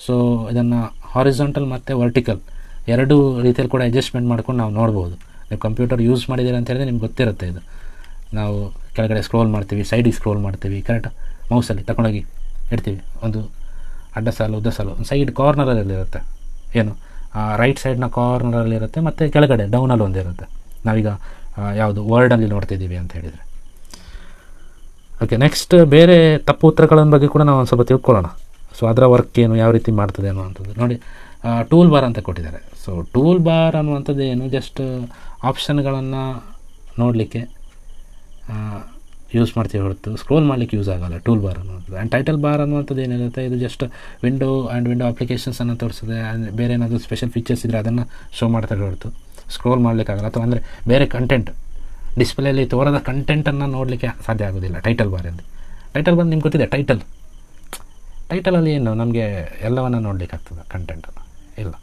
ಸೊ ಇದನ್ನು ಹಾರಿಜಾಂಟಲ್ ಮತ್ತು ವರ್ಟಿಕಲ್ ಎರಡೂ ರೀತಿಯಲ್ಲಿ ಕೂಡ ಅಡ್ಜಸ್ಟ್ಮೆಂಟ್ ಮಾಡ್ಕೊಂಡು ನಾವು ನೋಡ್ಬೋದು. ನೀವು ಕಂಪ್ಯೂಟರ್ ಯೂಸ್ ಮಾಡಿದ್ದೀರ ಅಂತ ಹೇಳಿದ್ರೆ ನಿಮ್ಗೆ ಗೊತ್ತಿರುತ್ತೆ ಇದು. ನಾವು ಕೆಳಗಡೆ ಸ್ಕ್ರೋಲ್ ಮಾಡ್ತೀವಿ, ಸೈಡಿಗೆ ಸ್ಕ್ರೋಲ್ ಮಾಡ್ತೀವಿ. ಕರೆಕ್ಟ್, ಮೌಸಲ್ಲಿ ತಗೊಂಡೋಗಿ ಇಡ್ತೀವಿ, ಒಂದು ಅಡ್ಡ ಸಾಲು ಉದ್ದ ಸಾಲು ಸೈಡ್ ಕಾರ್ನರಲ್ಲಿರುತ್ತೆ, ಏನು ರೈಟ್ ಸೈಡ್ನ ಕಾರ್ನರಲ್ಲಿರುತ್ತೆ, ಮತ್ತು ಕೆಳಗಡೆ ಡೌನಲ್ಲಿ ಒಂದಿರುತ್ತೆ. ನಾವೀಗ ಯಾವುದು ವರ್ಡಲ್ಲಿ ನೋಡ್ತಿದ್ದೀವಿ ಅಂತ ಹೇಳಿದರೆ. ಓಕೆ, ನೆಕ್ಸ್ಟ್ ಬೇರೆ ತಪ್ಪು ಉತ್ತರಗಳ ಬಗ್ಗೆ ಕೂಡ ನಾವು ಒಂದು ಸ್ವಲ್ಪ ತಿಳ್ಕೊಳ್ಳೋಣ. ಸೊ ಅದರ ವರ್ಕ್ ಏನು, ಯಾವ ರೀತಿ ಮಾಡ್ತದೆ ಅನ್ನುವಂಥದ್ದು ನೋಡಿ. ಟೂಲ್ ಬಾರ್ ಅಂತ ಕೊಟ್ಟಿದ್ದಾರೆ. ಸೊ ಟೂಲ್ ಬಾರ್ ಅನ್ನುವಂಥದ್ದು ಏನು, ಜಸ್ಟ್ ಆಪ್ಷನ್ಗಳನ್ನು ನೋಡಲಿಕ್ಕೆ ಯೂಸ್ ಮಾಡ್ತೀವಿ ಹೊರತು ಸ್ಕ್ರೋಲ್ ಮಾಡಲಿಕ್ಕೆ ಯೂಸ್ ಆಗೋಲ್ಲ ಟೂಲ್ ಬಾರ್ ಅನ್ನುವಂಥದ್ದು. ಆ್ಯಂಡ್ ಟೈಟಲ್ ಬಾರ್ ಅನ್ನುವಂಥದ್ದು ಏನಿರುತ್ತೆ, ಇದು ಜಸ್ಟ್ ವಿಂಡೋ ಅಪ್ಲಿಕೇಶನ್ಸನ್ನು ತೋರಿಸ್ತದೆ. ಬೇರೆ ಏನಾದರೂ ಸ್ಪೆಷಲ್ ಫೀಚರ್ಸ್ ಇದ್ದರೆ ಅದನ್ನು ಶೋ ಮಾಡ್ತಾರೆ ಹೊರತು ಸ್ಕ್ರೋಲ್ ಮಾಡಲಿಕ್ಕಾಗಲ್ಲ. ಅಥವಾ ಅಂದರೆ ಬೇರೆ ಕಂಟೆಂಟ್ ಡಿಸ್ಪ್ಲೇಯಲ್ಲಿ ತೋರದ ಕಂಟೆಂಟನ್ನು ನೋಡಲಿಕ್ಕೆ ಸಾಧ್ಯ ಆಗೋದಿಲ್ಲ ಟೈಟಲ್ ಬಾರಲ್ಲಿ. ಟೈಟಲ್ ಬಾರ್ ನಿಮ್ಗೆ ಗೊತ್ತಿದೆ, ಟೈಟಲಲ್ಲಿ ಏನು ನಮಗೆ ಎಲ್ಲವನ್ನು ನೋಡಲಿಕ್ಕಾಗ್ತದೆ, ಕಂಟೆಂಟನ್ನು ಇಲ್ಲ.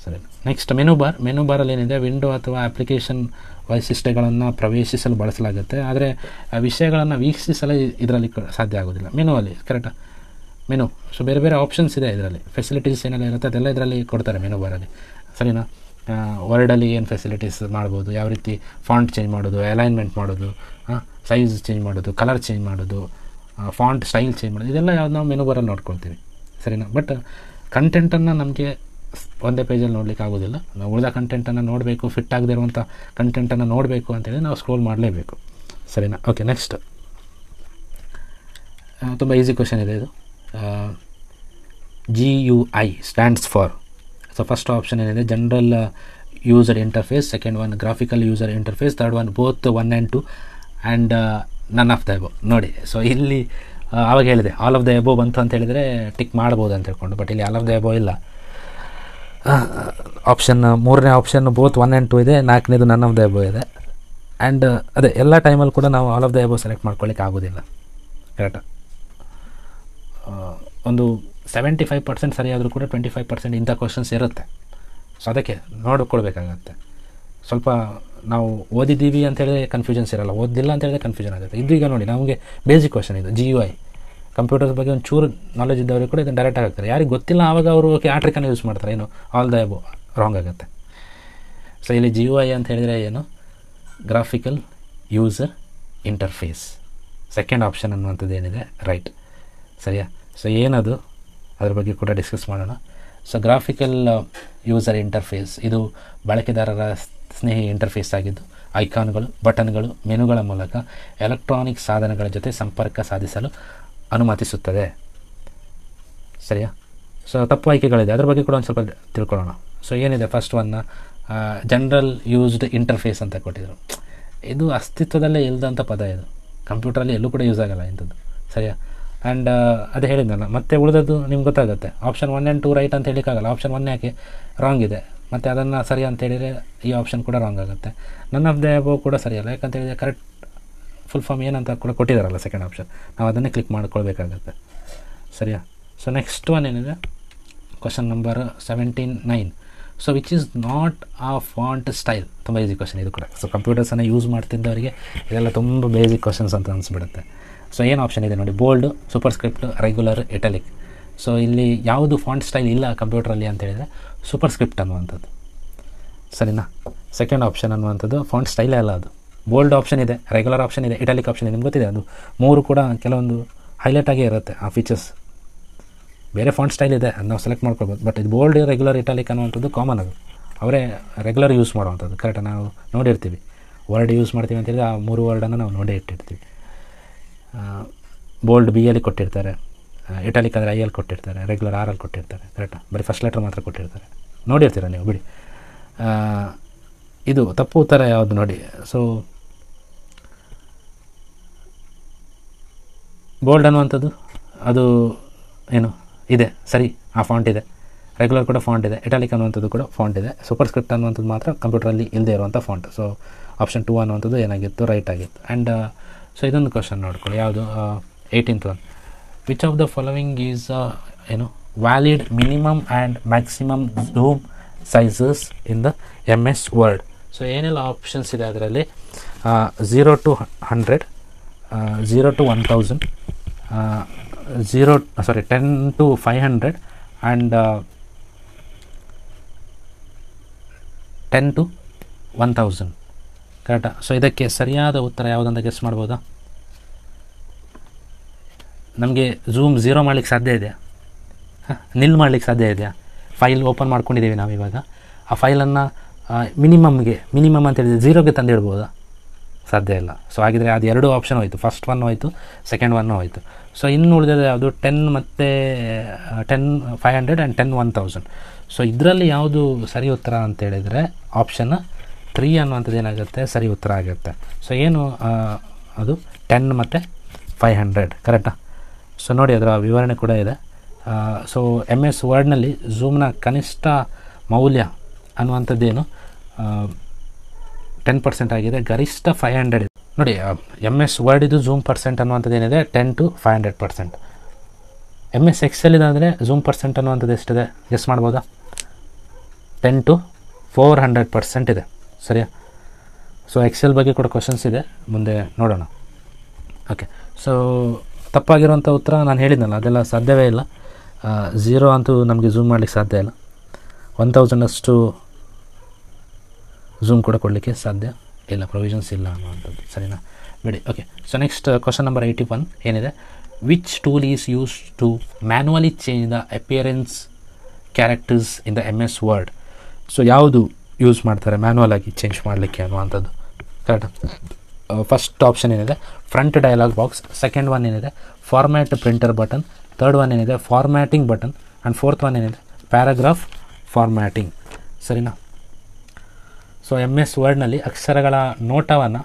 ಸರಿ, ನೆಕ್ಸ್ಟ್ ಮೆನು ಬಾರಲ್ಲಿ ಏನಿದೆ, ವಿಂಡೋ ಅಥವಾ ಅಪ್ಲಿಕೇಶನ್ ವೈಶಿಷ್ಟ್ಯಗಳನ್ನು ಪ್ರವೇಶಿಸಲು ಬಳಸಲಾಗುತ್ತೆ, ಆದರೆ ವಿಷಯಗಳನ್ನು ವೀಕ್ಷಿಸಲು ಇದರಲ್ಲಿ ಸಾಧ್ಯ ಆಗೋದಿಲ್ಲ ಮೆನುವಲ್ಲಿ. ಕರೆಕ್ಟಾ? ಮೆನು, ಸೊ ಬೇರೆ ಬೇರೆ ಆಪ್ಷನ್ಸ್ ಇದೆ ಇದರಲ್ಲಿ, ಫೆಸಿಲಿಟೀಸ್ ಏನೆಲ್ಲ ಇರುತ್ತೆ ಅದೆಲ್ಲ ಇದರಲ್ಲಿ ಕೊಡ್ತಾರೆ ಮೆನು ಬಾರಲ್ಲಿ. ಸರಿನಾ? ವರ್ಡಲ್ಲಿ ಏನು ಫೆಸಿಲಿಟೀಸ್ ಮಾಡ್ಬೋದು, ಯಾವ ರೀತಿ ಫಾಂಟ್ ಚೇಂಜ್ ಮಾಡೋದು, ಅಲೈನ್ಮೆಂಟ್ ಮಾಡೋದು, ಸೈಜ್ ಚೇಂಜ್ ಮಾಡೋದು, ಕಲರ್ ಚೇಂಜ್ ಮಾಡೋದು, ಫಾಂಟ್ ಸ್ಟೈಲ್ ಚೇಂಜ್ ಮಾಡೋದು, ಇದೆಲ್ಲ ಯಾವ್ದು ನಾವು ಮೆನು ಬಾರಲ್ಲಿ ನೋಡ್ಕೊಳ್ತೀವಿ. ಸರಿನಾ? ಬಟ್ ಕಂಟೆಂಟನ್ನು ನಮಗೆ ಒಂದೇ ಪೇಜಲ್ಲಿ ನೋಡಲಿಕ್ಕೆ ಆಗೋದಿಲ್ಲ. ನಾವು ಉಳಿದ ಕಂಟೆಂಟನ್ನು ನೋಡಬೇಕು, ಫಿಟ್ ಆಗದೆ ಇರುವಂಥ ಕಂಟೆಂಟನ್ನು ನೋಡಬೇಕು ಅಂತೇಳಿ ನಾವು ಸ್ಕ್ರೋಲ್ ಮಾಡಲೇಬೇಕು. ಸರಿನಾ? ಓಕೆ, ನೆಕ್ಸ್ಟ್ ತುಂಬ ಈಸಿ ಕ್ವೆಶನ್ ಇದೆ ಇದು. GUI stands for. So first option ಏನಿದೆ, general user interface, second one graphical user interface, third one both 1 and 2 and none of the above. ನೋಡಿ, ಸೊ ಇಲ್ಲಿ ಆವಾಗ ಹೇಳಿದೆ ಆಲ್ ಆಫ್ ದ ಎಬೋ ಬಂತು ಅಂತ ಹೇಳಿದರೆ ಟಿಕ್ ಮಾಡ್ಬೋದು ಅಂತ ಹೇಳ್ಕೊಂಡು, ಬಟ್ ಇಲ್ಲಿ ಆಲ್ ಆಫ್ ದ ಎಬೋ ಇಲ್ಲ. ಆಪ್ಷನ್ ಮೂರನೇ ಆಪ್ಷನ್ ಬೋತ್ 1 and 2 ಇದೆ, ನಾಲ್ಕನೇದು ನನ್ ಆಫ್ ದ ಎಬೋ ಇದೆ. ಆ್ಯಂಡ್ ಅದೇ ಎಲ್ಲ ಟೈಮಲ್ಲಿ ಕೂಡ ನಾವು all of the above select ಮಾಡ್ಕೊಳ್ಳಿಕ್ಕೆ ಆಗೋದಿಲ್ಲ. ಕರೆಕ್ಟಾ? ಒಂದು 75% ಸರಿಯಾದರೂ ಕೂಡ 25% ಇಂಥ ಕ್ವಶನ್ಸ್ ಇರುತ್ತೆ. ಸೊ ಅದಕ್ಕೆ ನೋಡಿಕೊಳ್ಬೇಕಾಗತ್ತೆ. ಸ್ವಲ್ಪ ನಾವು ಓದಿದ್ದೀವಿ ಅಂತೇಳಿದ್ರೆ ಕನ್ಫ್ಯೂಷನ್ಸ್ ಇರೋಲ್ಲ, ಓದಿಲ್ಲ ಅಂತೇಳಿದ್ರೆ ಕನ್ಫ್ಯೂಷನ್ ಆಗುತ್ತೆ. ಇದು ಈಗ ನೋಡಿ, ನಮಗೆ ಬೇಸಿಕ್ ಕ್ವಶನ್ ಇದು. GUI ಕಂಪ್ಯೂಟರ್ಸ್ ಬಗ್ಗೆ ಒಂದು ಚೂರು ನಾಲೆಜ್ ಇದ್ದವ್ರಿಗೆ ಕೂಡ ಇದನ್ನು ಡೈರೆಕ್ಟಾಗಿ ಆಗ್ತಾರೆ. ಯಾರಿಗೆ ಗೊತ್ತಿಲ್ಲ ಆವಾಗ ಅವರು ಓಕೆ ಆ ಟ್ರಿಕನ್ನು ಯೂಸ್ ಮಾಡ್ತಾರೆ, ಏನು ಆಲ್ ದ ಎಬೋ ರಾಂಗ್ ಆಗುತ್ತೆ. ಸೊ ಇಲ್ಲಿ GUI ಅಂತ ಹೇಳಿದರೆ ಏನು, graphical user interface. Second option ಅನ್ನುವಂಥದ್ದು ಏನಿದೆ ರೈಟ್. ಸರಿಯಾ? ಸೊ ಏನದು ಅದ್ರ ಬಗ್ಗೆ ಕೂಡ ಡಿಸ್ಕಸ್ ಮಾಡೋಣ. ಸೊ ಗ್ರಾಫಿಕಲ್ ಯೂಸರ್ ಇಂಟರ್ಫೇಸ್ ಇದು ಬಳಕೆದಾರರ ಸ್ನೇಹಿ ಇಂಟರ್ಫೇಸ್ ಆಗಿದ್ದು ಐಕಾನ್ಗಳು, ಬಟನ್ಗಳು, ಮೆನುಗಳ ಮೂಲಕ ಎಲೆಕ್ಟ್ರಾನಿಕ್ ಸಾಧನಗಳ ಜೊತೆ ಸಂಪರ್ಕ ಸಾಧಿಸಲು ಅನುಮತಿಸುತ್ತದೆ. ಸರಿಯಾ? ಸೊ ತಪ್ಪು ಆಯ್ಕೆಗಳಿದೆ, ಅದ್ರ ಬಗ್ಗೆ ಕೂಡ ಒಂದು ಸ್ವಲ್ಪ ತಿಳ್ಕೊಳ್ಳೋಣ. ಸೊ ಏನಿದೆ, first one general used interface ಅಂತ ಕೊಟ್ಟಿದ್ರು. ಇದು ಅಸ್ತಿತ್ವದಲ್ಲೇ ಇಲ್ಲದಂಥ ಪದ, ಇದು ಕಂಪ್ಯೂಟ್ರಲ್ಲಿ ಎಲ್ಲೂ ಕೂಡ ಯೂಸ್ ಆಗೋಲ್ಲ ಇಂಥದ್ದು. ಸರಿಯಾ? ಆ್ಯಂಡ್ ಅದೇ ಹೇಳಿದ್ನಲ್ಲ, ಮತ್ತೆ ಉಳಿದದ್ದು ನಿಮ್ಗೆ ಗೊತ್ತಾಗುತ್ತೆ. ಆಪ್ಷನ್ 1 and 2 ರೈಟ್ ಅಂತ ಹೇಳಿಕ್ಕಾಗಲ್ಲ. ಆಪ್ಷನ್ 1 ಯಾಕೆ ರಾಂಗ್ ಇದೆ, ಮತ್ತು ಅದನ್ನು ಸರಿ ಅಂತ ಹೇಳಿದರೆ ಈ ಆಪ್ಷನ್ ಕೂಡ ರಾಂಗ್ ಆಗುತ್ತೆ. ನನ್ ಆಫ್ ದ ಎಬೋ ಕೂಡ ಸರಿಯಲ್ಲ, ಯಾಕಂತ ಹೇಳಿದರೆ ಕರೆಕ್ಟ್ ಫುಲ್ ಫಾರ್ಮ್ ಏನಂತ ಕೂಡ ಕೊಟ್ಟಿದ್ದಾರಲ್ಲ ಸೆಕೆಂಡ್ ಆಪ್ಷನ್, ನಾವು ಅದನ್ನೇ ಕ್ಲಿಕ್ ಮಾಡ್ಕೊಳ್ಬೇಕಾಗತ್ತೆ. ಸರಿಯಾ? ಸೊ ನೆಕ್ಸ್ಟ್ ಒನ್ ಏನಿದೆ, question number 79. So which is not ಆ ಫಾಂಟ್ ಸ್ಟೈಲ್. ತುಂಬ ಈಸಿ ಕ್ವಶನ್ ಇದು ಕೂಡ. ಸೊ ಕಂಪ್ಯೂಟರ್ಸನ್ನು ಯೂಸ್ ಮಾಡ್ತಿದ್ದವರಿಗೆ ಇದೆಲ್ಲ ತುಂಬ ಬೇಸಿಕ್ ಕ್ವಶನ್ಸ್ ಅಂತ ಅನಿಸ್ಬಿಡುತ್ತೆ. ಸೊ ಏನು ಆಪ್ಷನ್ ಇದೆ ನೋಡಿ, ಬೋಲ್ಡು, ಸೂಪರ್ಸ್ಕ್ರಿಪ್ಟ್, ರೆಗ್ಯುಲರ್, ಇಟಾಲಿಕ್. ಸೊ ಇಲ್ಲಿ ಯಾವುದು ಫಾಂಟ್ ಸ್ಟೈಲ್ ಇಲ್ಲ ಕಂಪ್ಯೂಟ್ರಲ್ಲಿ ಅಂತ ಹೇಳಿದರೆ ಸೂಪರ್ಸ್ಕ್ರಿಪ್ಟ್ ಅನ್ನುವಂಥದ್ದು. ಸರಿನಾ? ಸೆಕೆಂಡ್ ಆಪ್ಷನ್ ಅನ್ನುವಂಥದ್ದು ಫಾಂಟ್ ಸ್ಟೈಲೇ ಅಲ್ಲ ಅದು, ಬೋಲ್ಡ್ ಆಪ್ಷನ್ ಇದೆ, ರೆಗ್ಯುಲರ್ ಆಪ್ಷನ್ ಇದೆ, ಇಟಾಲಿಕ್ ಆಪ್ಷನ್ ಇದೆ. ನಿಮ್ಗೆ ಗೊತ್ತಿದೆ ಅದು 3 ಕೂಡ ಕೆಲವೊಂದು ಹೈಲೈಟ್ ಆಗೇ ಇರುತ್ತೆ ಆ ಫೀಚರ್ಸ್. ಬೇರೆ ಫಾಂಟ್ ಸ್ಟೈಲ್ ಇದೆ, ಅದು ನಾವು ಸೆಲೆಕ್ಟ್ ಮಾಡ್ಕೊಳ್ಬೋದು. ಬಟ್ ಇದು ಬೋಲ್ಡ್, ರೆಗ್ಯುಲರ್, ಇಟಾಲಿಕ್ ಅನ್ನುವಂಥದ್ದು ಕಾಮನ್. ಅದು ಅವರೇ ರೆಗ್ಯುಲರ್ ಯೂಸ್ ಮಾಡುವಂಥದ್ದು. ಕರೆಕ್ಟಾಗಿ ನಾವು ನೋಡಿರ್ತೀವಿ. ವರ್ಡ್ ಯೂಸ್ ಮಾಡ್ತೀವಿ ಅಂತೇಳಿ ಆ 3 ವರ್ಡನ್ನು ನಾವು ನೋಡೇ ಇಟ್ಟಿರ್ತೀವಿ. ಬೋಲ್ಡ್ BL ಕೊಟ್ಟಿರ್ತಾರೆ, ಇಟಾಲಿಕ್ ಅಂದರೆ IL ಕೊಟ್ಟಿರ್ತಾರೆ, ರೆಗ್ಯುಲರ್ RL ಕೊಟ್ಟಿರ್ತಾರೆ. ಕರೆಕ್ಟಾ? ಬರೀ ಫಸ್ಟ್ ಲೆಟರ್ ಮಾತ್ರ ಕೊಟ್ಟಿರ್ತಾರೆ, ನೋಡಿರ್ತೀರ ನೀವು ಬಿಡಿ. ಇದು ತಪ್ಪು ಉತ್ತರ ಯಾವುದು ನೋಡಿ. ಸೊ ಬೋಲ್ಡ್ ಅನ್ನುವಂಥದ್ದು ಅದು ಏನು ಇದೆ, ಸರಿ, ಆ ಫಾಂಟ್ ಇದೆ. ರೆಗ್ಯುಲರ್ ಕೂಡ ಫಾಂಟ್ ಇದೆ, ಇಟಾಲಿಕ್ ಅನ್ನುವಂಥದ್ದು ಕೂಡ ಫಾಂಟ್ ಇದೆ. ಸೂಪರ್ ಸ್ಕ್ರಿಪ್ಟ್ ಅನ್ನುವಂಥದ್ದು ಮಾತ್ರ ಕಂಪ್ಯೂಟರಲ್ಲಿ ಇಲ್ಲದೆ ಇರುವಂಥ ಫಾಂಟ್. ಸೊ ಆಪ್ಷನ್ 2 ಅನ್ನುವಂಥದ್ದು ಏನಾಗಿತ್ತು, ರೈಟ್ ಆಗಿತ್ತು. ಆ್ಯಂಡ್ ಸೊ ಇದೊಂದು ಕ್ವಶನ್ ನೋಡ್ಕೊಳ್ಳಿ, ಯಾವುದು 18th one. Which of the following is valid minimum and maximum zoom sizes in the MS word. So ಏನೆಲ್ಲ ಆಪ್ಷನ್ಸ್ ಇದೆ ಅದರಲ್ಲಿ 0 to 100, 0 to 1000, 10 to 500 and 10 to 1000. ಕರೆಕ್ಟಾ? ಸೊ ಇದಕ್ಕೆ ಸರಿಯಾದ ಉತ್ತರ ಯಾವುದಂತ ಗೆಸ್ ಮಾಡ್ಬೋದಾ? ನಮಗೆ ಝೂಮ್ 0 ಮಾಡಲಿಕ್ಕೆ ಸಾಧ್ಯ ಇದೆಯಾ? ನಿಲ್ ಮಾಡಲಿಕ್ಕೆ ಸಾಧ್ಯ ಇದೆಯಾ? ಫೈಲ್ ಓಪನ್ ಮಾಡ್ಕೊಂಡಿದ್ದೀವಿ ನಾವಿವಾಗ. ಆ ಫೈಲನ್ನು ಮಿನಿಮಮ್ ಅಂತ ಹೇಳಿದರೆ 0ಗೆ ತಂದಿಡ್ಬೋದಾ? ಸಾಧ್ಯ ಇಲ್ಲ. ಸೊ ಹಾಗಿದ್ರೆ ಅದು 2 ಆಪ್ಷನ್ ಹೋಯಿತು. ಫಸ್ಟ್ ಒನ್ ಹೋಯಿತು, ಸೆಕೆಂಡ್ ಒನ್ ಹೋಯಿತು. ಸೊ ಇನ್ನು ಉಳಿದಿದೆ ಯಾವುದು 10 ಮತ್ತು 10 500 ಆ್ಯಂಡ್ 10 1000. ಸೊ ಇದರಲ್ಲಿ ಯಾವುದು ಸರಿ ಉತ್ತರ ಅಂತೇಳಿದರೆ ಆಪ್ಷನ್ 3 ಅನ್ನುವಂಥದ್ದು ಏನಾಗುತ್ತೆ, ಸರಿ ಉತ್ತರ ಆಗುತ್ತೆ. ಸೊ ಏನು ಅದು 10 ಮತ್ತು 500. ಕರೆಕ್ಟಾ? ಸೊ ನೋಡಿ ಅದರ ವಿವರಣೆ ಕೂಡ ಇದೆ. ಸೊ MS ವರ್ಡ್ನಲ್ಲಿ ಝೂಮ್ನ ಕನಿಷ್ಠ ಮೌಲ್ಯ ಅನ್ನುವಂಥದ್ದೇನು 10% ಆಗಿದೆ, ಗರಿಷ್ಠ 500 ಇದೆ. ನೋಡಿ MS ವರ್ಡಿದು ಝೂಮ್ ಪರ್ಸೆಂಟ್ ಅನ್ನುವಂಥದ್ದು ಏನಿದೆ 10 to 500%. MS Excel ಇದಾದರೆ ಝೂಮ್ ಪರ್ಸೆಂಟ್ ಅನ್ನುವಂಥದ್ದು ಎಷ್ಟಿದೆ ಗೆಸ್ ಮಾಡ್ಬೋದಾ? 10 to 400% ಇದೆ. ಸರಿಯಾ? ಸೊ ಎಕ್ಸೆಲ್ ಬಗ್ಗೆ ಕೂಡ ಕ್ವಶನ್ಸ್ ಇದೆ, ಮುಂದೆ ನೋಡೋಣ. ಓಕೆ, ಸೊ ತಪ್ಪಾಗಿರುವಂಥ ಉತ್ತರ ನಾನು ಹೇಳಿದ್ನಲ್ಲ, ಅದೆಲ್ಲ ಸಾಧ್ಯವೇ ಇಲ್ಲ. 0 ಅಂತೂ ನಮಗೆ ಝೂಮ್ ಮಾಡಲಿಕ್ಕೆ ಸಾಧ್ಯ ಇಲ್ಲ. 1000 ಅಷ್ಟು ಝೂಮ್ ಕೂಡ ಕೊಡಲಿಕ್ಕೆ ಸಾಧ್ಯ ಇಲ್ಲ, ಪ್ರೊವಿಷನ್ಸ್ ಇಲ್ಲ ಅನ್ನುವಂಥದ್ದು. ಸರಿನಾ? ಬಿಡಿ. Okay, so next question number 81 ಏನಿದೆ, which tool is use to manually change the appearance characters in the MS word. So ಯಾವುದು ಯೂಸ್ ಮಾಡ್ತಾರೆ ಮ್ಯಾನ್ಯುವಲ್ ಆಗಿ ಚೇಂಜ್ ಮಾಡಲಿಕ್ಕೆ ಅನ್ನುವಂಥದ್ದು? ಕರೆಕ್ಟ್. ಫಸ್ಟ್ ಆಪ್ಷನ್ ಏನಿದೆ front dialog box, second one ಏನಿದೆ format printer button, third one ಏನಿದೆ formatting button, and fourth one ಏನಿದೆ paragraph formatting. ಸರಿನಾ? ಸೊ MS ವರ್ಡ್ನಲ್ಲಿ ಅಕ್ಷರಗಳ ನೋಟವನ್ನು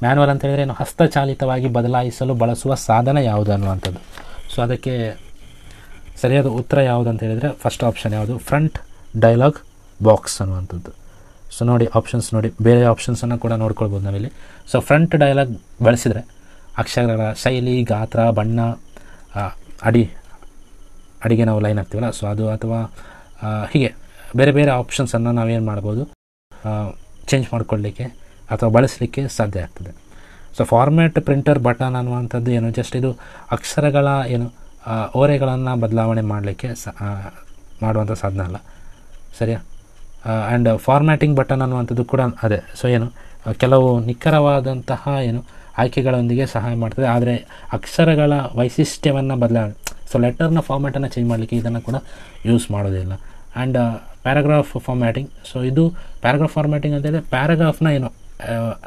ಮ್ಯಾನ್ಯುವಲ್ ಅಂತ ಹೇಳಿದರೆ ಏನು, ಹಸ್ತಚಾಲಿತವಾಗಿ ಬದಲಾಯಿಸಲು ಬಳಸುವ ಸಾಧನ ಯಾವುದು ಅನ್ನುವಂಥದ್ದು. ಸೊ ಅದಕ್ಕೆ ಸರಿಯಾದ ಉತ್ತರ ಯಾವುದು ಅಂತ ಹೇಳಿದರೆ ಫಸ್ಟ್ ಆಪ್ಷನ್ ಯಾವುದು, ಫ್ರಂಟ್ ಡೈಲಾಗ್ ಬಾಕ್ಸ್ ಅನ್ನುವಂಥದ್ದು. ಸೊ ನೋಡಿ ಆಪ್ಷನ್ಸ್ ನೋಡಿ, ಬೇರೆ ಆಪ್ಷನ್ಸನ್ನು ಕೂಡ ನೋಡ್ಕೊಳ್ಬೋದು ನಾವಿಲ್ಲಿ. ಸೊ ಫ್ರಂಟ್ ಡೈಲಾಗ್ ಬಳಸಿದರೆ ಅಕ್ಷರಗಳ ಶೈಲಿ, ಗಾತ್ರ, ಬಣ್ಣ, ಅಡಿಗೆ ನಾವು ಲೈನ್ ಹಾಕ್ತೀವಲ್ಲ, ಸೊ ಅದು, ಅಥವಾ ಹೀಗೆ ಬೇರೆ ಬೇರೆ ಆಪ್ಷನ್ಸನ್ನು ನಾವೇನು ಮಾಡ್ಬೋದು, ಚೇಂಜ್ ಮಾಡ್ಕೊಳ್ಳಿಕ್ಕೆ ಅಥವಾ ಬಳಸಲಿಕ್ಕೆ ಸಾಧ್ಯ ಆಗ್ತದೆ. ಸೊ ಫಾರ್ಮ್ಯಾಟ್ ಪ್ರಿಂಟರ್ ಬಟನ್ ಅನ್ನುವಂಥದ್ದು ಏನು, ಜಸ್ಟ್ ಇದು ಅಕ್ಷರಗಳ ಏನು ಓರೆಗಳನ್ನು ಬದಲಾವಣೆ ಮಾಡಲಿಕ್ಕೆ ಮಾಡುವಂಥ ಸಾಧನ ಅಲ್ಲ. ಸರಿಯಾ? ಆ್ಯಂಡ್ ಫಾರ್ಮ್ಯಾಟಿಂಗ್ ಬಟನ್ ಅನ್ನುವಂಥದ್ದು ಕೂಡ ಅದೇ. ಸೊ ಏನು ಕೆಲವು ನಿಖರವಾದಂತಹ ಏನು ಆಯ್ಕೆಗಳೊಂದಿಗೆ ಸಹಾಯ ಮಾಡ್ತದೆ, ಆದರೆ ಅಕ್ಷರಗಳ ವೈಶಿಷ್ಟ್ಯವನ್ನು ಬದಲಾವಣೆ, ಸೊ ಲೆಟರ್ನ ಫಾರ್ಮ್ಯಾಟನ್ನು ಚೇಂಜ್ ಮಾಡಲಿಕ್ಕೆ ಇದನ್ನು ಕೂಡ ಯೂಸ್ ಮಾಡೋದಿಲ್ಲ. ಆ್ಯಂಡ್ ಪ್ಯಾರಾಗ್ರಾಫ್ ಫಾರ್ಮ್ಯಾಟಿಂಗ್, ಸೊ ಇದು ಪ್ಯಾರಾಗ್ರಾಫ್ ಫಾರ್ಮ್ಯಾಟಿಂಗ್ ಅಂತೇಳಿ ಪ್ಯಾರಾಗ್ರಾಫ್ನ ಏನು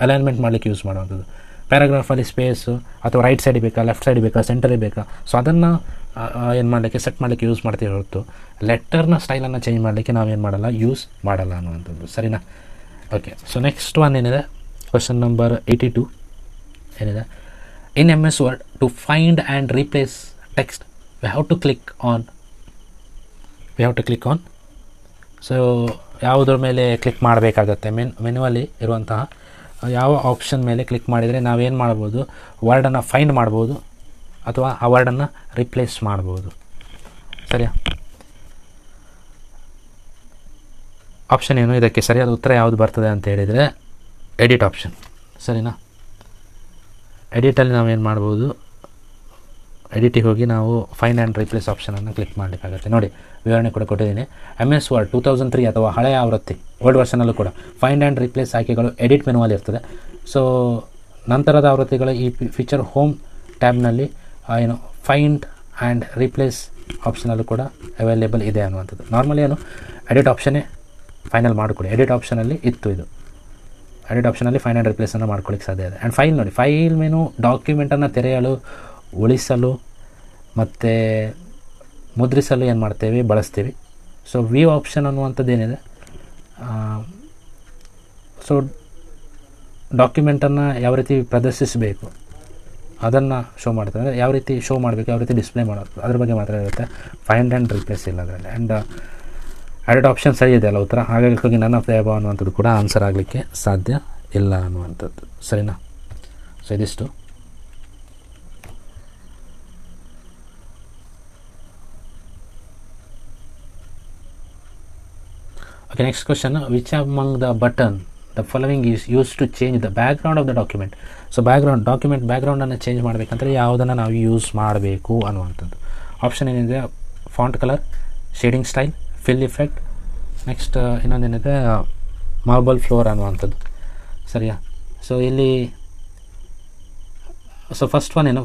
ಅಲೈನ್ಮೆಂಟ್ ಮಾಡಲಿಕ್ಕೆ ಯೂಸ್ ಮಾಡುವಂಥದ್ದು. ಪ್ಯಾರಾಗ್ರಾಫಲ್ಲಿ ಸ್ಪೇಸು ಅಥವಾ ರೈಟ್ ಸೈಡ್ ಬೇಕಾ, ಲೆಫ್ಟ್ ಸೈಡ್ ಬೇಕಾ, ಸೆಂಟರಿಗೆ ಬೇಕಾ, ಸೊ ಅದನ್ನು ಏನು ಮಾಡಲಿಕ್ಕೆ ಸೆಟ್ ಮಾಡಲಿಕ್ಕೆ ಯೂಸ್ ಮಾಡ್ತೀವಿ ಹೊರತು ಲೆಟರ್ನ ಸ್ಟೈಲನ್ನು ಚೇಂಜ್ ಮಾಡಲಿಕ್ಕೆ ನಾವೇನು ಮಾಡಲ್ಲ, ಯೂಸ್ ಮಾಡಲ್ಲ ಅನ್ನುವಂಥದ್ದು. ಸರಿನಾ? ಓಕೆ, ಸೊ ನೆಕ್ಸ್ಟ್ ಒನ್ ಏನಿದೆ ಕ್ವಶನ್ ನಂಬರ್ 82 ಏನಿದೆ, in MS word to find and replace text we have to click on. So ಯಾವುದ್ರ ಮೇಲೆ ಕ್ಲಿಕ್ ಮಾಡಬೇಕಾಗತ್ತೆ, ಮೆನುವಲ್ಲಿ ಇರುವಂತಹ ಯಾವ ಆಪ್ಷನ್ ಮೇಲೆ ಕ್ಲಿಕ್ ಮಾಡಿದರೆ ನಾವೇನು ಮಾಡ್ಬೋದು, ವರ್ಡನ್ನು ಫೈಂಡ್ ಮಾಡ್ಬೋದು ಅಥವಾ ಆ ವರ್ಡನ್ನು ರಿಪ್ಲೇಸ್ ಮಾಡ್ಬೋದು. ಸರಿಯಾ? ಆಪ್ಷನ್ ಏನು, ಇದಕ್ಕೆ ಸರಿಯಾದ ಉತ್ತರ ಯಾವುದು ಬರ್ತದೆ ಅಂತ ಹೇಳಿದರೆ ಎಡಿಟ್ ಆಪ್ಷನ್. ಸರಿನಾ? ಎಡಿಟಲ್ಲಿ ನಾವೇನು ಮಾಡ್ಬೋದು, ಎಡಿಟಿಗೆ ಹೋಗಿ ನಾವು ಫೈಂಡ್ ಆ್ಯಂಡ್ ರೀಪ್ಲೇಸ್ ಆಪ್ಷನನ್ನು ಕ್ಲಿಕ್ ಮಾಡಲಿಕ್ಕಾಗುತ್ತೆ. ನೋಡಿ ವಿವರಣೆ ಕೂಡ ಕೊಟ್ಟಿದ್ದೀನಿ. MS Word 2003 ಅಥವಾ ಹಳೆಯ ಆವೃತ್ತಿ ಓಲ್ಡ್ ವರ್ಷನಲ್ಲೂ ಕೂಡ ಫೈಂಡ್ ಆ್ಯಂಡ್ ರೀಪ್ಲೇಸ್ ಆಯ್ಕೆಗಳು ಎಡಿಟ್ ಮೆನುವಲ್ಲಿ ಇರ್ತದೆ. ಸೊ ನಂತರದ ಆವೃತ್ತಿಗಳು ಈ ಫೀಚರ್ ಹೋಮ್ ಟ್ಯಾಬ್ನಲ್ಲಿ ಏನು ಫೈಂಡ್ ಆ್ಯಂಡ್ ರೀಪ್ಲೇಸ್ ಆಪ್ಷನಲ್ಲೂ ಕೂಡ ಅವೈಲೇಬಲ್ ಇದೆ ಅನ್ನುವಂಥದ್ದು. ನಾರ್ಮಲಿ ಏನು ಎಡಿಟ್ ಆಪ್ಷನ್ನೇ ಫೈನಲ್ ಮಾಡಿಕೊಡಿ. ಎಡಿಟ್ ಆಪ್ಷನಲ್ಲಿ ಇತ್ತು ಇದು. ಎಡಿಟ್ ಆಪ್ಷನಲ್ಲಿ ಫೈಂಡ್ ಆ್ಯಂಡ್ ರೀಪ್ಲೇಸನ್ನು ಮಾಡ್ಕೊಳ್ಳಿಕ್ಕೆ ಸಾಧ್ಯ ಇದೆ. ಆ್ಯಂಡ್ ಫೈಲ್ ನೋಡಿ, ಫೈಲ್ ಮೆನು ಡಾಕ್ಯುಮೆಂಟನ್ನು ತೆರೆಯಲು, ಉಳಿಸಲು ಮತ್ತು ಮುದ್ರಿಸಲು ಏನು ಮಾಡ್ತೇವೆ, ಬಳಸ್ತೀವಿ. ಸೊ ವ್ಯೂ ಆಪ್ಷನ್ ಅನ್ನುವಂಥದ್ದು ಏನಿದೆ, ಸೊ ಡಾಕ್ಯುಮೆಂಟನ್ನು ಯಾವ ರೀತಿ ಪ್ರದರ್ಶಿಸಬೇಕು ಅದನ್ನು ಶೋ ಮಾಡ್ತಾರೆ. ಅಂದರೆ ಯಾವ ರೀತಿ ಶೋ ಮಾಡಬೇಕು, ಯಾವ ರೀತಿ ಡಿಸ್ಪ್ಲೇ ಮಾಡೋದು, ಅದ್ರ ಬಗ್ಗೆ ಮಾತ್ರ ಇರುತ್ತೆ. ಫೈಂಡ್ ಆ್ಯಂಡ್ ರೀಪ್ಲೇಸ್ ಇಲ್ಲ ಅದರಲ್ಲಿ. ಆ್ಯಂಡ್ ಎಡಿಟ್ ಆಪ್ಷನ್ ಸರಿ ಇದೆ ಅಲ್ಲ ಉತ್ತರ. ಹಾಗಾಗಿ ನನ್ ಆಫ್ ದ ಅಬವ್ ಅನ್ನುವಂಥದ್ದು ಕೂಡ ಆನ್ಸರ್ ಆಗಲಿಕ್ಕೆ ಸಾಧ್ಯ ಇಲ್ಲ ಅನ್ನುವಂಥದ್ದು. ಸರಿನಾ? ಸೊ ಇದಿಷ್ಟು. Okay, next question. Which among the button the following is used to change the background of the document? So document ಬ್ಯಾಕ್ಗ್ರೌಂಡನ್ನು ಚೇಂಜ್ ಮಾಡಬೇಕಂದ್ರೆ ಯಾವುದನ್ನು ನಾವು ಯೂಸ್ ಮಾಡಬೇಕು ಅನ್ನುವಂಥದ್ದು. ಆಪ್ಷನ್ ಏನಿದೆ, font colour, shading style, fill effect, next ಇನ್ನೊಂದೇನಿದೆ marble floor ಅನ್ನುವಂಥದ್ದು. ಸರಿಯಾ? ಸೊ ಇಲ್ಲಿ ಫಸ್ಟ್ ಒನ್ ಏನು,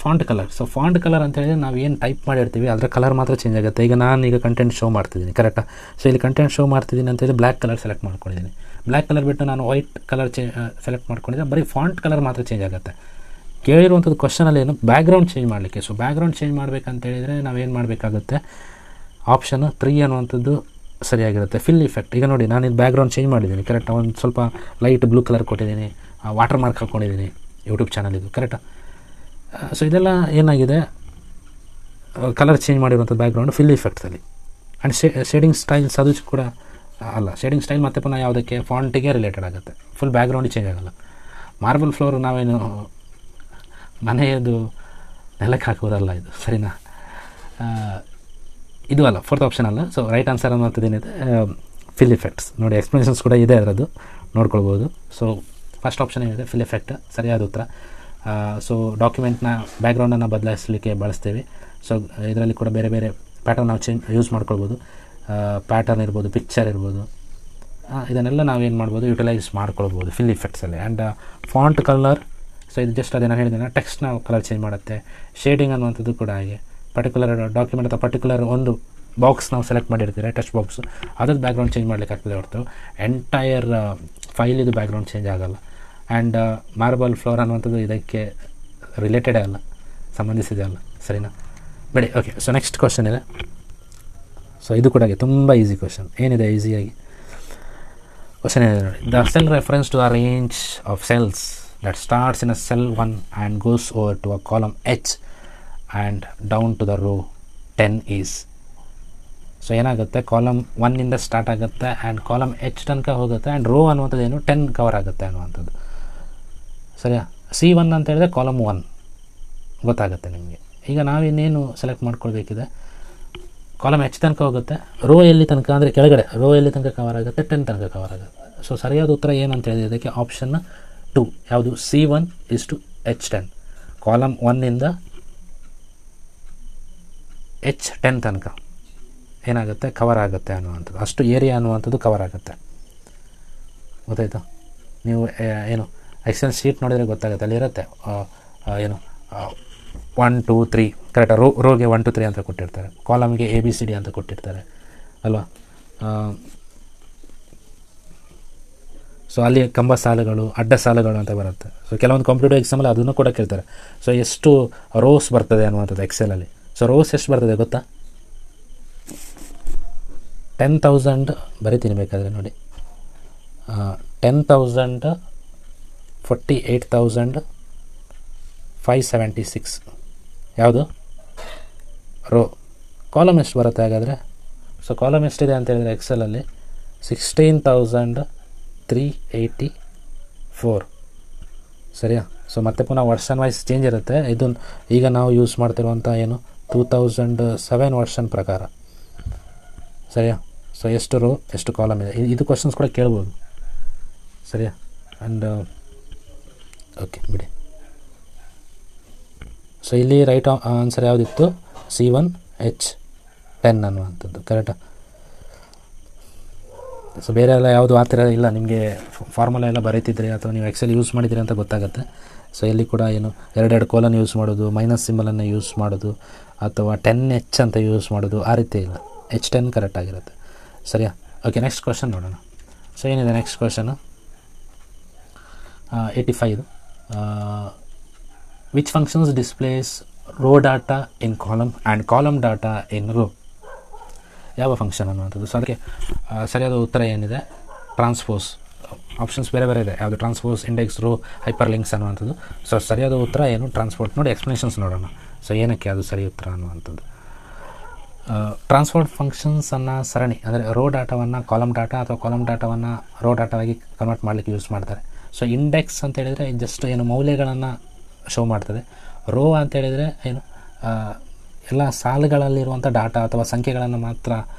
font colour. So font colour ಅಂತ ಹೇಳಿದರೆ ನಾವು ಏನು ಟೈಪ್ ಮಾಡಿರ್ತೀವಿ ಅದರ ಕಲರ್ ಮಾತ್ರ ಚೇಂಜ್ ಆಗುತ್ತೆ. ಈಗ ನಾನೀಗ ಕಂಟೆಂಟ್ ಶೋ ಮಾಡ್ತಿದ್ದೀನಿ, ಕರೆಕ್ಟಾ? ಸೊ ಇಲ್ಲಿ ಕಂಟೆಂಟ್ ಶೋ ಮಾಡ್ತಿದ್ದೀನಿ ಅಂತ ಹೇಳಿ ಬ್ಲ್ಯಾಕ್ ಕಲರ್ ಸೆಲೆಕ್ಟ್ ಮಾಡ್ಕೊಂಡಿದ್ದೀನಿ. ಬ್ಲ್ಯಾಕ್ ಕಲರ್ ಬಿಟ್ಟು ನಾನು ವೈಟ್ ಕಲರ್ ಸೆಲೆಕ್ಟ್ ಮಾಡ್ಕೊಂಡಿದ್ದೆ, ಬರೀ ಫಾಂಟ್ ಕಲರ್ ಮಾತ್ರ ಚೇಂಜ್ ಆಗುತ್ತೆ. ಕೇಳಿರುವಂಥದ್ದು ಕ್ವಶನಲ್ಲಿ ಏನು, ಬ್ಯಾಕ್ಗ್ರೌಂಡ್ ಚೇಂಜ್ ಮಾಡಲಿಕ್ಕೆ. ಸೊ ಬ್ಯಾಕ್ಗ್ರೌಂಡ್ ಚೇಂಜ್ ಮಾಡಬೇಕಂತ ಹೇಳಿದರೆ ನಾವೇನು ಮಾಡಬೇಕಾಗುತ್ತೆ, ಆಪ್ಷನ್ 3 ಅನ್ನುವಂಥದ್ದು ಸರಿಯಾಗಿರುತ್ತೆ. Fill effect. ಈಗ ನೋಡಿ, ನಾನು ಇದು ಬ್ಯಾಕ್ಗ್ರೌಂಡ್ ಚೇಂಜ್ ಮಾಡಿದ್ದೀನಿ, ಕರೆಕ್ಟಾ? ಒಂದು ಸ್ವಲ್ಪ ಲೈಟ್ ಬ್ಲೂ ಕಲರ್ ಕೊಟ್ಟಿದ್ದೀನಿ, ವಾಟರ್ ಮಾರ್ಕ್ ಹಾಕ್ಕೊಂಡಿದ್ದೀನಿ ಯೂಟ್ಯೂಬ್ ಚಾನಲ್ ಇದು, ಕರೆಕ್ಟಾ? ಸೊ ಇದೆಲ್ಲ ಏನಾಗಿದೆ, ಕಲರ್ ಚೇಂಜ್ ಮಾಡಿರುವಂಥದ್ದು ಬ್ಯಾಕ್ಗ್ರೌಂಡ್ ಫಿಲ್ ಇಫೆಕ್ಟ್ಸಲ್ಲಿ. ಆ್ಯಂಡ್ ಶೇಡಿಂಗ್ ಸ್ಟೈಲ್ಸ್ ಅದು ಕೂಡ ಅಲ್ಲ. ಶೇಡಿಂಗ್ ಸ್ಟೈಲ್ ಮತ್ತೆ ಪುನಃ ಯಾವುದಕ್ಕೆ, ಫಾಂಟಿಗೆ ರಿಲೇಟೆಡ್ ಆಗುತ್ತೆ. ಫುಲ್ ಬ್ಯಾಕ್ಗ್ರೌಂಡ್ ಚೇಂಜ್ ಆಗೋಲ್ಲ. ಮಾರ್ಬಲ್ ಫ್ಲೋರ್ ನಾವೇನು ಮನೆಯದು ನೆಲಕ್ಕೆ ಹಾಕೋದಲ್ಲ ಇದು, ಸರಿನಾ? ಇದು ಅಲ್ಲ, ಫೋರ್ತ್ ಆಪ್ಷನ್ ಅಲ್ಲ. ಸೊ ರೈಟ್ ಆನ್ಸರ್ ಅನ್ನೋಂಥದ್ದು ಏನಿದೆ, ಫಿಲ್ ಇಫೆಕ್ಟ್ಸ್. ನೋಡಿ ಎಕ್ಸ್ಪ್ಲನೇಷನ್ಸ್ ಕೂಡ ಇದೆ ಅದರದ್ದು, ನೋಡ್ಕೊಳ್ಬೋದು. ಸೊ ಫಸ್ಟ್ ಆಪ್ಷನ್ ಏನಿದೆ, ಫಿಲ್ ಎಫೆಕ್ಟ್ ಸರಿಯಾದ ಉತ್ತರ. ಸೊ ಡಾಕ್ಯುಮೆಂಟ್ನ ಬ್ಯಾಕ್ಗ್ರೌಂಡನ್ನು ಬದಲಾಯಿಸಲಿಕ್ಕೆ ಬಳಸ್ತೇವೆ. ಸೊ ಇದರಲ್ಲಿ ಕೂಡ ಬೇರೆ ಬೇರೆ ಪ್ಯಾಟರ್ನ್ ನಾವು ಯೂಸ್ ಮಾಡ್ಕೊಳ್ಬೋದು. ಪ್ಯಾಟರ್ನ್ ಇರ್ಬೋದು, ಪಿಕ್ಚರ್ ಇರ್ಬೋದು, ಇದನ್ನೆಲ್ಲ ನಾವೇನು ಮಾಡ್ಬೋದು, ಯುಟಿಲೈಸ್ ಮಾಡ್ಕೊಳ್ಬೋದು ಫಿಲ್ ಇಫೆಕ್ಟ್ಸಲ್ಲಿ. ಆ್ಯಂಡ್ ಫಾಂಟ್ ಕಲರ್, ಸೊ ಇದು ಜಸ್ಟ್ ಅದೇನು ಹೇಳಿದ್ದೇನೆ, ಟೆಕ್ಸ್ಟ್ನ ಕಲರ್ ಚೇಂಜ್ ಮಾಡುತ್ತೆ. ಶೇಡಿಂಗ್ ಅನ್ನುವಂಥದ್ದು ಕೂಡ ಹಾಗೆ, ಪರ್ಟಿಕ್ಯುಲರ್ ಡಾಕ್ಯುಮೆಂಟ್ ಅಥವಾ ಪರ್ಟಿಕ್ಯುಲರ್ ಒಂದು ಬಾಕ್ಸ್ ನಾವು ಸೆಲೆಕ್ಟ್ ಮಾಡಿರ್ತೀವಿ, ಟೆಕ್ಸ್ಟ್ ಬಾಕ್ಸು, ಅದ್ರದ್ದು ಬ್ಯಾಕ್ಗ್ರೌಂಡ್ ಚೇಂಜ್ ಮಾಡಲಿಕ್ಕೆ ಆಗ್ತದೆ ಹೊರತು ಎಂಟೈರ್ ಫೈಲ್ ಇದು ಬ್ಯಾಕ್ಗ್ರೌಂಡ್ ಚೇಂಜ್ ಆಗೋಲ್ಲ. ಆ್ಯಂಡ್ ಮಾರ್ಬಲ್ ಫ್ಲೋರ್ ಅನ್ನುವಂಥದ್ದು ಇದಕ್ಕೆ ರಿಲೇಟೆಡೇ ಅಲ್ಲ, ಸಂಬಂಧಿಸಿದೆ ಅಲ್ಲ, ಸರಿನಾ? ಬಿಡಿ. ಓಕೆ, ಸೊ ನೆಕ್ಸ್ಟ್ ಕ್ವಶನ್ ಇದೆ. ಸೊ ಇದು ಕೂಡ ತುಂಬ ಈಸಿ ಕ್ವಶನ್. ಏನಿದೆ ಈಸಿಯಾಗಿ ಕ್ವಶನ್ ಏನಿದೆ ನೋಡಿ. The cell reference to a range of cells that starts in a cell 1 and goes over to a column H and down to the row 10 is. So ಏನಾಗುತ್ತೆ, column 1 start ಆಗುತ್ತೆ and column H ತನಕ ಹೋಗುತ್ತೆ and rho ಅನ್ನುವಂಥದ್ದು ಏನು 10 cover ಆಗುತ್ತೆ ಅನ್ನುವಂಥದ್ದು. ಸರಿಯಾ? C1 ಅಂತ ಹೇಳಿದ್ರೆ ಕಾಲಮ್ 1 ಗೊತ್ತಾಗುತ್ತೆ ನಿಮಗೆ. ಈಗ ನಾವಿನ್ನೇನು ಸೆಲೆಕ್ಟ್ ಮಾಡ್ಕೊಳ್ಬೇಕಿದೆ, ಕಾಲಮ್ H ತನಕ ಹೋಗುತ್ತೆ, ರೋ ಎಲ್ಲಿ ತನಕ ಅಂದರೆ ಕೆಳಗಡೆ ರೋ ಎಲ್ಲಿ ತನಕ ಕವರ್ ಆಗುತ್ತೆ, 10 ತನಕ ಕವರ್ ಆಗುತ್ತೆ. ಸೊ ಸರಿಯಾದ ಉತ್ತರ ಏನಂತ ಹೇಳಿದ್ರೆ ಇದಕ್ಕೆ ಆಪ್ಷನ್ 2. ಯಾವುದು? C1 = H10. ಕಾಲಮ್ 1 H10 ತನಕ ಏನಾಗುತ್ತೆ, ಕವರ್ ಆಗುತ್ತೆ ಅನ್ನುವಂಥದ್ದು. ಅಷ್ಟು ಏರಿಯಾ ಅನ್ನುವಂಥದ್ದು ಕವರ್ ಆಗುತ್ತೆ. ಗೊತ್ತಾಯ್ತಾ? ನೀವು ಏನು ಎಕ್ಸೆಲ್ ಶೀಟ್ ನೋಡಿದರೆ ಗೊತ್ತಾಗುತ್ತೆ, ಅಲ್ಲಿರುತ್ತೆ ಏನು 1 2 3 ಕರೆಕ್ಟಾಗಿ ರೋಗೆ 1 2 3 ಅಂತ ಕೊಟ್ಟಿರ್ತಾರೆ, ಕಾಲಮ್ಗೆ ABCD ಅಂತ ಕೊಟ್ಟಿರ್ತಾರೆ ಅಲ್ವಾ? ಸೊ ಅಲ್ಲಿ ಕಂಬ ಸಾಲುಗಳು, ಅಡ್ಡ ಸಾಲುಗಳು ಅಂತ ಬರುತ್ತೆ. ಸೊ ಕೆಲವೊಂದು ಕಾಂಪಿಟೇಟಿವ್ ಎಕ್ಸಾಮಲ್ಲಿ ಅದನ್ನು ಕೂಡ ಕೇಳ್ತಾರೆ. ಸೊ ಎಷ್ಟು ರೋಸ್ ಬರ್ತದೆ ಅನ್ನುವಂಥದ್ದು ಎಕ್ಸೆಲಲ್ಲಿ. ಸೊ ರೋಸ್ ಎಷ್ಟು ಬರ್ತದೆ ಗೊತ್ತಾ? 10,000 ಬರಿತೀನಿ ಬೇಕಾದರೆ ನೋಡಿ. 10,000 48,576 ಯಾವುದು? ರೋ. ಕಾಲಮ್ ಎಷ್ಟು ಬರುತ್ತೆ ಹಾಗಾದರೆ? ಸೊ ಕಾಲಮ್ ಎಷ್ಟಿದೆ ಅಂತ ಹೇಳಿದರೆ ಎಕ್ಸೆಲಲ್ಲಿ 16,384. ಸರಿಯಾ? ಸೊ ಮತ್ತೆ ಪುನಃ ವರ್ಷನ್ ವೈಸ್ ಚೇಂಜ್ ಇರುತ್ತೆ. ಇದು ಈಗ ನಾವು ಯೂಸ್ ಮಾಡ್ತಿರುವಂಥ ಏನು 2007 ವರ್ಷನ್ ಪ್ರಕಾರ. ಸರಿಯಾ? ಸೊ ಎಷ್ಟು ರೋ ಎಷ್ಟು ಕಾಲಮ್ ಇದೆ, ಇದು ಕ್ವಶನ್ಸ್ ಕೂಡ ಕೇಳ್ಬೋದು. ಸರಿಯಾ? ಆ್ಯಂಡ್ ಓಕೆ ಬಿಡಿ. ಸೊ ಇಲ್ಲಿ ರೈಟ್ ಆನ್ಸರ್ ಯಾವುದಿತ್ತು? C1H10 ಅನ್ನುವಂಥದ್ದು. ಕರೆಕ್ಟಾ? ಸೊ ಬೇರೆ ಎಲ್ಲ ಯಾವುದು ಆ ಥರ ಇಲ್ಲ. ನಿಮಗೆ ಫಾರ್ಮುಲಾ ಎಲ್ಲ ಬರೀತಿದ್ರಿ ಅಥವಾ ನೀವು ಎಕ್ಸೆಲ್ ಯೂಸ್ ಮಾಡಿದ್ದೀರಿ ಅಂತ ಗೊತ್ತಾಗುತ್ತೆ. ಸೊ ಇಲ್ಲಿ ಕೂಡ ಏನು ಎರಡೆರಡು ಕೋಲನ್ ಯೂಸ್ ಮಾಡೋದು, ಮೈನಸ್ ಸಿಂಬಲನ್ನು ಯೂಸ್ ಮಾಡೋದು ಅಥವಾ 10H ಅಂತ ಯೂಸ್ ಮಾಡೋದು ಆ ರೀತಿ ಇಲ್ಲ. H10 ಕರೆಕ್ಟ್ ಆಗಿರುತ್ತೆ. ಸರಿಯಾ? ಓಕೆ, ನೆಕ್ಸ್ಟ್ ಕ್ವಶನ್ ನೋಡೋಣ. ಸೊ ಏನಿದೆ next question? 85. Which functions displays row data in column and column data in row? ಯಾವ ಫಂಕ್ಷನ್ ಅನ್ನುವಂಥದ್ದು. ಸೊ ಅದಕ್ಕೆ ಸರಿಯಾದ ಉತ್ತರ ಏನಿದೆ? ಟ್ರಾನ್ಸ್ಪೋಸ್. ಆಪ್ಷನ್ಸ್ ಬೇರೆ ಬೇರೆ ಇದೆ. ಯಾವುದು? Transpose, index, row, hyper links ಅನ್ನುವಂಥದ್ದು. ಸೊ ಸರಿಯಾದ ಉತ್ತರ ಏನು? ಟ್ರಾನ್ಸ್ಪೋರ್ಟ್. ನೋಡಿ ಎಕ್ಸ್ಪ್ಲನೇಷನ್ಸ್ ನೋಡೋಣ. ಸೊ ಏನಕ್ಕೆ ಅದು ಸರಿ ಉತ್ತರ ಅನ್ನುವಂಥದ್ದು. ಟ್ರಾನ್ಸ್ಪೋರ್ಟ್ ಫಂಕ್ಷನ್ಸನ್ನು ಸರಣಿ ಅಂದರೆ ರೋ ಡಾಟಾವನ್ನು ಕಾಲಮ್ ಡಾಟಾ ಅಥವಾ ಕಾಲಮ್ ಡಾಟಾವನ್ನು ರೋ ಡಾಟಾವಾಗಿ ಕನ್ವರ್ಟ್ ಮಾಡಲಿಕ್ಕೆ ಯೂಸ್ ಮಾಡ್ತಾರೆ. ಸೊ ಇಂಡೆಕ್ಸ್ ಅಂತ ಹೇಳಿದರೆ ಜಸ್ಟ್ ಏನು ಮೌಲ್ಯಗಳನ್ನು ಶೋ ಮಾಡ್ತದೆ. ರೋ ಅಂತ ಹೇಳಿದರೆ ಏನು ಎಲ್ಲ ಸಾಲುಗಳಲ್ಲಿರುವಂಥ ಡಾಟಾ ಅಥವಾ ಸಂಖ್ಯೆಗಳನ್ನು ಮಾತ್ರ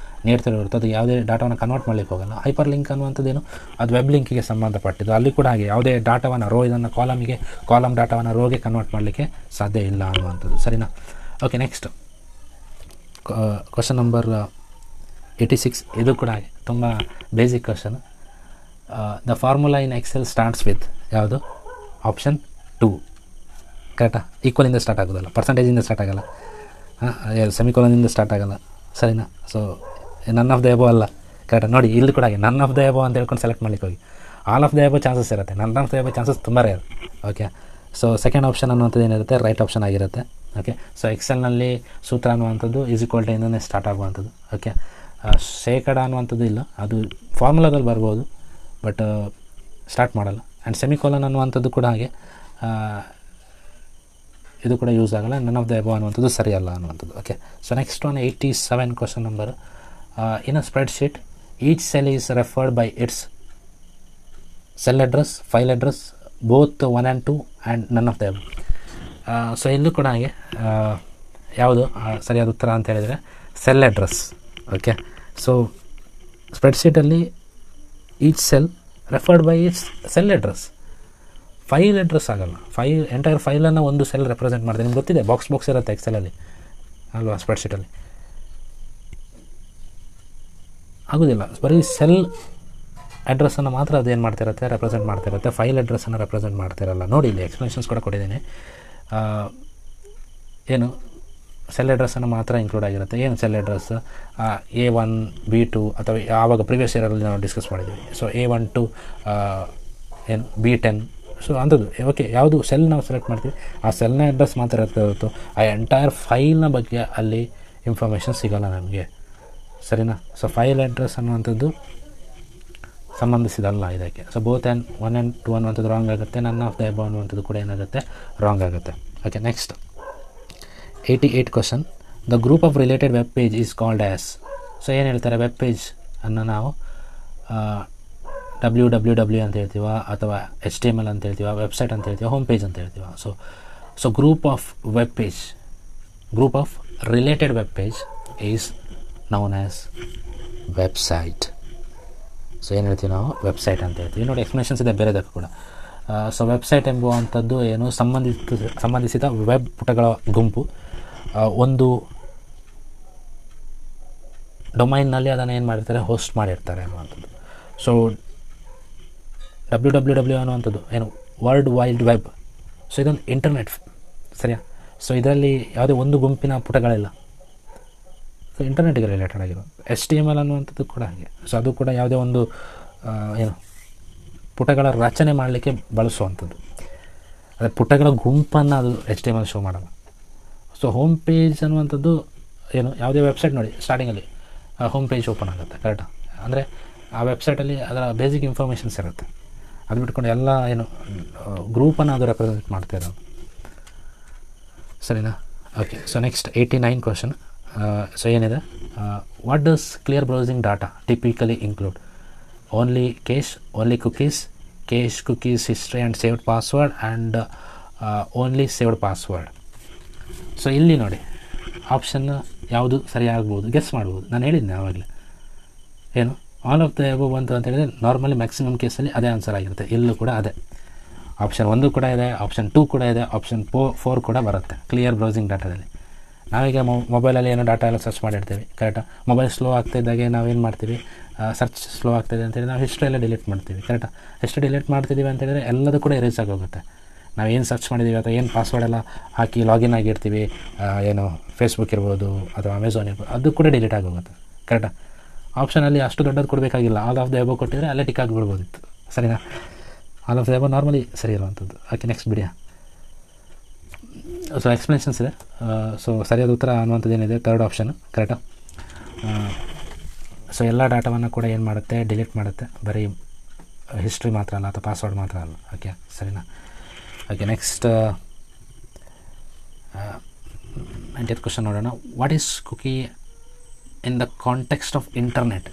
ನೀಡ್ತಿರುತ್ತೆ. ಅದು ಯಾವುದೇ ಡಾಟಾವನ್ನು ಕನ್ವರ್ಟ್ ಮಾಡಲಿಕ್ಕೆ ಹೋಗಲ್ಲ. ಹೈಪರ್ ಲಿಂಕ್ ಅನ್ನುವಂಥದ್ದೇನು? ಅದು ವೆಬ್ ಲಿಂಕಿಗೆ ಸಂಬಂಧಪಟ್ಟಿದ್ದು. ಅಲ್ಲಿ ಕೂಡ ಹಾಗೆ ಯಾವುದೇ ಡಾಟಾವನ್ನು ರೋ ಇದನ್ನು ಕಾಲಮಿಗೆ, ಕಾಲಮ್ ಡಾಟಾವನ್ನು ರೋಗೆ ಕನ್ವರ್ಟ್ ಮಾಡಲಿಕ್ಕೆ ಸಾಧ್ಯ ಇಲ್ಲ ಅನ್ನುವಂಥದ್ದು. ಸರಿನಾ? Okay, next question number 86. ಇದು ಕೂಡ ಹಾಗೆ ತುಂಬ basic question. The formula in Excel starts with ಯಾವುದು? ಆಪ್ಷನ್ 2. ಕರೆಕ್ಟಾ? ಈಕ್ವಲಿಂದ ಸ್ಟಾರ್ಟ್ ಆಗೋದಲ್ಲ, ಪರ್ಸೆಂಟೇಜಿಂದ ಸ್ಟಾರ್ಟ್ ಆಗೋಲ್ಲ, ಸೆಮಿಕೋಲನಿಂದ ಸ್ಟಾರ್ಟ್ ಆಗೋಲ್ಲ. ಸರಿನಾ? So none of the above ಅಲ್ಲ. ಕರೆಕ್ಟಾ? ನೋಡಿ ಇಲ್ಲಿ ಕೂಡ ಹಾಗೆ ನನ್ ಆಫ್ ದ ಎಬೋ ಅಂತ ಹೇಳ್ಕೊಂಡು ಸೆಲೆಕ್ಟ್ ಮಾಡ್ಲಿಕ್ಕೆ ಹೋಗಿ all of the above chances ಇರುತ್ತೆ. None of the above chances ತುಂಬ rare. Okay, so second option ಅನ್ನುವಂಥದ್ದು ಏನಿರುತ್ತೆ? ರೈಟ್ ಆಪ್ಷನ್ ಆಗಿರುತ್ತೆ. ಓಕೆ, ಸೊ ಎಕ್ಸೆಲ್ನಲ್ಲಿ ಸೂತ್ರ ಅನ್ನುವಂಥದ್ದು = ಇಂದನೇ ಸ್ಟಾರ್ಟ್ ಆಗುವಂಥದ್ದು. ಓಕೆ, ಶೇಕಡ ಅನ್ನುವಂಥದ್ದು ಇಲ್ಲ, ಅದು ಫಾರ್ಮುಲಾದಲ್ಲಿ ಬರ್ಬೋದು, ಬಟ್ ಸ್ಟಾರ್ಟ್ ಮಾಡಲ್ಲ. ಆ್ಯಂಡ್ ಸೆಮಿಕೋಲನ್ ಅನ್ನುವಂಥದ್ದು ಕೂಡ ಹಾಗೆ ಇದು ಕೂಡ ಯೂಸ್ ಆಗಲ್ಲ. ನನ್ ಆಫ್ ದ ಎಬೋ ಅನ್ನುವಂಥದ್ದು ಸರಿಯಲ್ಲ ಅನ್ನುವಂಥದ್ದು. Okay, so next one 87 question number. In a spreadsheet each cell is referred by its cell address, file address, both 1 and 2 and none of the above. So ಇಲ್ಲೂ ಕೂಡ ಹಾಗೆ ಯಾವುದು ಸರಿಯಾದ ಉತ್ತರ ಅಂತ ಹೇಳಿದರೆ ಸೆಲ್ ಅಡ್ರೆಸ್. ಓಕೆ, ಸೊ ಸ್ಪ್ರೆಡ್ಶೀಟಲ್ಲಿ each cell referred by its cell address, file address ಆಗಲ್ಲ. ಎಂಟೈರ್ ಫೈಲನ್ನು ಒಂದು ಸೆಲ್ ರೆಪ್ರೆಸೆಂಟ್ ಮಾಡ್ತಾರೆ. ನಿಮ್ಗೆ ಗೊತ್ತಿದೆ, ಬಾಕ್ಸ್ ಇರುತ್ತೆ ಎಕ್ಸೆಲಲ್ಲಿ ಅಲ್ವಾ? ಸ್ಪ್ರೆಡ್ಶೀಟಲ್ಲಿ ಆಗೋದಿಲ್ಲ. ಬರೀ ಸೆಲ್ ಅಡ್ರೆಸ್ಸನ್ನು ಮಾತ್ರ ಅದೇನು ಮಾಡ್ತಿರುತ್ತೆ? ರೆಪ್ರೆಸೆಂಟ್ ಮಾಡ್ತಿರುತ್ತೆ. ಫೈಲ್ ಅಡ್ರೆಸ್ಸನ್ನು ರೆಪ್ರೆಸೆಂಟ್ ಮಾಡ್ತಿರಲ್ಲ. ನೋಡಿ ಇಲ್ಲಿ ಎಕ್ಸ್ಪ್ಲನೇಷನ್ಸ್ ಕೂಡ ಕೊಟ್ಟಿದ್ದೀನಿ. ಏನು ಸೆಲ್ ಅಡ್ರೆಸ್ಸನ್ನು ಮಾತ್ರ ಇನ್ಕ್ಲೂಡ್ ಆಗಿರುತ್ತೆ. ಏನು ಸೆಲ್ ಅಡ್ರೆಸ್? A1 B2 ಅಥವಾ ಆವಾಗ ಪ್ರಿವಿಯಸ್ ಇಯರಲ್ಲಿ ನಾವು ಡಿಸ್ಕಸ್ ಮಾಡಿದ್ದೀವಿ. ಸೊ A1 to ಏನು B10. ಸೊ ಅಂಥದ್ದು. ಓಕೆ, ಯಾವುದು ಸೆಲ್ ನಾವು ಸೆಲೆಕ್ಟ್ ಮಾಡ್ತೀವಿ ಆ ಸೆಲ್ನ ಅಡ್ರೆಸ್ ಮಾತ್ರ ಇರ್ತದೆ. ಆ ಎಂಟೈರ್ ಫೈಲ್ನ ಬಗ್ಗೆ ಅಲ್ಲಿ ಇನ್ಫಾರ್ಮೇಷನ್ ಸಿಗೋಲ್ಲ ನಮಗೆ. ಸರಿನಾ? ಸೊ ಫೈಲ್ ಅಡ್ರೆಸ್ ಅನ್ನುವಂಥದ್ದು ಸಂಬಂಧಿಸಿದಲ್ಲ ಇದಕ್ಕೆ. ಸೊ ಬೋತ್ 1 and 2 ಅನ್ನುವಂಥದ್ದು ರಾಂಗ್ ಆಗುತ್ತೆ. ನನ್ ಆಫ್ ದ ಎಬೋ ಅನ್ನುವಂಥದ್ದು ಕೂಡ ಏನಾಗುತ್ತೆ? ರಾಂಗ್ ಆಗುತ್ತೆ. Okay, next 88 question. The group of related web page is called as. So ಏನು ಹೇಳ್ತಾರೆ? ವೆಬ್ ಪೇಜ್ ಅನ್ನು ನಾವು www ಅಂತ ಹೇಳ್ತೀವ ಅಥವಾ HTML ಅಂತ ಹೇಳ್ತೀವ, ವೆಬ್ಸೈಟ್ ಅಂತ ಹೇಳ್ತೀವ, ಹೋಮ್ ಪೇಜ್ ಅಂತ ಹೇಳ್ತೀವ. So group of web page, group of related web page is known as website. So ಏನು ಹೇಳ್ತೀವಿ ನಾವು? ವೆಬ್ಸೈಟ್ ಅಂತ ಹೇಳ್ತೀವಿ. ನೋಡಿ ಎಕ್ಸ್ಪ್ಲನೇಷನ್ಸ್ ಇದೆ ಬೇರೆದಕ್ಕೂ ಕೂಡ. ಸೊ ವೆಬ್ಸೈಟ್ ಎಂಬುವಂಥದ್ದು ಏನು? ಸಂಬಂಧಿಸಿದ ವೆಬ್ ಪುಟಗಳ ಗುಂಪು. ಒಂದು ಡೊಮೈನ್ನಲ್ಲಿ ಅದನ್ನು ಏನು ಮಾಡಿರ್ತಾರೆ? ಹೋಸ್ಟ್ ಮಾಡಿರ್ತಾರೆ ಅನ್ನುವಂಥದ್ದು. ಸೊ www ಅನ್ನುವಂಥದ್ದು ಏನು? World wide web. ಸೊ ಇದೊಂದು ಇಂಟರ್ನೆಟ್. ಸರಿಯಾ? ಸೊ ಇದರಲ್ಲಿ ಯಾವುದೇ ಒಂದು ಗುಂಪಿನ ಪುಟಗಳಿಲ್ಲ. ಸೊ ಇಂಟರ್ನೆಟ್ಗೆ ರಿಲೇಟೆಡ್ ಆಗಿರೋ HTML ಅನ್ನುವಂಥದ್ದು ಕೂಡ ಹಾಗೆ. ಸೊ ಅದು ಕೂಡ ಯಾವುದೇ ಒಂದು ಏನು ಪುಟಗಳ ರಚನೆ ಮಾಡಲಿಕ್ಕೆ ಬಳಸುವಂಥದ್ದು. ಅದೇ ಪುಟಗಳ ಗುಂಪನ್ನು ಅದು HTML ಶೋ ಮಾಡಲ್ಲ. ಸೊ ಹೋಮ್ ಪೇಜ್ ಅನ್ನುವಂಥದ್ದು ಏನು? ಯಾವುದೇ ವೆಬ್ಸೈಟ್ ನೋಡಿ ಸ್ಟಾರ್ಟಿಂಗಲ್ಲಿ ಹೋಮ್ ಪೇಜ್ ಓಪನ್ ಆಗುತ್ತೆ. ಕರೆಕ್ಟಾ? ಅಂದರೆ ಆ ವೆಬ್ಸೈಟಲ್ಲಿ ಅದರ ಬೇಸಿಕ್ ಇನ್ಫಾರ್ಮೇಷನ್ಸ್ ಇರುತ್ತೆ. ಅದು ಬಿಟ್ಕೊಂಡು ಎಲ್ಲ ಏನು ಗ್ರೂಪನ್ನು ಅದು ರೆಪ್ರೆಸೆಂಟ್ ಮಾಡ್ತಿರೋದು. ಸರಿನಾ? Okay, so next 89 question. So ಏನಿದೆ? What does clear browsing data typically include? Only cache, only cookies, cache, cookies, history and saved password and only saved password. So ಇಲ್ಲಿ ನೋಡಿ ಆಪ್ಷನ್ ಯಾವುದು ಸರಿಯಾಗ್ಬೋದು? ಗೆಸ್ ಮಾಡ್ಬೋದು. ನಾನು ಹೇಳಿದ್ದೆ ಆವಾಗಲೇ ಏನು? ಆಲ್ ಆಫ್ ದ ಎಬೋ ಬಂತು ಅಂತ ಹೇಳಿದರೆ ನಾರ್ಮಲಿ ಮ್ಯಾಕ್ಸಿಮಮ್ ಕೇಸಲ್ಲಿ ಅದೇ ಆನ್ಸರ್ ಆಗಿರುತ್ತೆ. ಇಲ್ಲೂ ಕೂಡ ಅದೇ ಆಪ್ಷನ್ 1 ಕೂಡ ಇದೆ, ಆಪ್ಷನ್ 2 ಕೂಡ ಇದೆ, ಆಪ್ಷನ್ 4 ಕೂಡ ಬರುತ್ತೆ ಕ್ಲಿಯರ್ ಬ್ರೌಸಿಂಗ್ ಡಾಟಾದಲ್ಲಿ. ನಾವೀಗ ಮೊಬೈಲಲ್ಲಿ ಏನೋ ಡಾಟಾ ಎಲ್ಲ ಸರ್ಚ್ ಮಾಡಿರ್ತೀವಿ, ಕರೆಕ್ಟಾ. ಮೊಬೈಲ್ ಸ್ಲೋ ಆಗ್ತಾಯಿದ್ದಾಗೆ ನಾವೇನು ಮಾಡ್ತೀವಿ, ಸರ್ಚ್ ಸ್ಲೋ ಆಗ್ತಾಯಿದೆ ಅಂತೇಳಿ ನಾವು ಹಿಸ್ಟ್ರಿ ಎಲ್ಲ ಡಿಲೀಟ್ ಮಾಡ್ತೀವಿ, ಕರೆಕ್ಟಾ. ಹಿಸ್ಟ್ರಿ ಡಿಲೀಟ್ ಮಾಡ್ತಿದ್ದೀವಿ ಅಂತೇಳಿದ್ರೆ ಎಲ್ಲದೂ ಕೂಡ ಎರೇಸ್ ಆಗೋಗುತ್ತೆ. ನಾವು ಏನು ಸರ್ಚ್ ಮಾಡಿದ್ದೀವಿ ಅಥವಾ ಏನು ಪಾಸ್ವರ್ಡ್ ಎಲ್ಲ ಹಾಕಿ ಲಾಗಿನ್ ಆಗಿರ್ತೀವಿ, ಏನು ಫೇಸ್ಬುಕ್ ಇರ್ಬೋದು ಅಥವಾ ಅಮೆಝಾನ್ ಇರ್ಬೋದು, ಅದು ಕೂಡ ಡಿಲೀಟ್ ಆಗೋಗುತ್ತೆ, ಕರೆಕ್ಟಾ. ಆಪ್ಷನಲ್ಲಿ ಅಷ್ಟು ದೊಡ್ಡದು ಕೊಡಬೇಕಾಗಿಲ್ಲ, ಆಲ್ ಆಫ್ ದ ಎಬೋ ಕೊಟ್ಟಿದ್ರೆ ಅಲ್ಲೇ ಟಿಕ್ ಆಗಿಬಿಡ್ಬೋದಿತ್ತು, ಸರಿನಾ. All of the above normally ಸರಿ ಇರುವಂಥದ್ದು. ಓಕೆ, ನೆಕ್ಸ್ಟ್ ಬಿಡಿಯಾ. ಸೊ ಎಕ್ಸ್ಪ್ಲನೇಷನ್ಸ್ ಇದೆ. ಸೊ ಸರಿಯಾದ ಉತ್ತರ ಅನ್ನುವಂಥದ್ದು ಏನಿದೆ, ಥರ್ಡ್ ಆಪ್ಷನ್, ಕರೆಕ್ಟಾ. ಸೊ ಎಲ್ಲ ಡಾಟಾವನ್ನು ಕೂಡ ಏನು ಮಾಡುತ್ತೆ, ಡಿಲೀಟ್ ಮಾಡುತ್ತೆ, ಬರೀ ಹಿಸ್ಟ್ರಿ ಮಾತ್ರ ಅಲ್ಲ ಅಥವಾ ಪಾಸ್ವರ್ಡ್ ಮಾತ್ರ ಅಲ್ಲ. ಓಕೆ, ಸರಿನಾ. ಓಕೆ, ನೆಕ್ಸ್ಟ್ 90th ಕ್ವಶನ್ ನೋಡೋಣ. What is cookie in the context of internet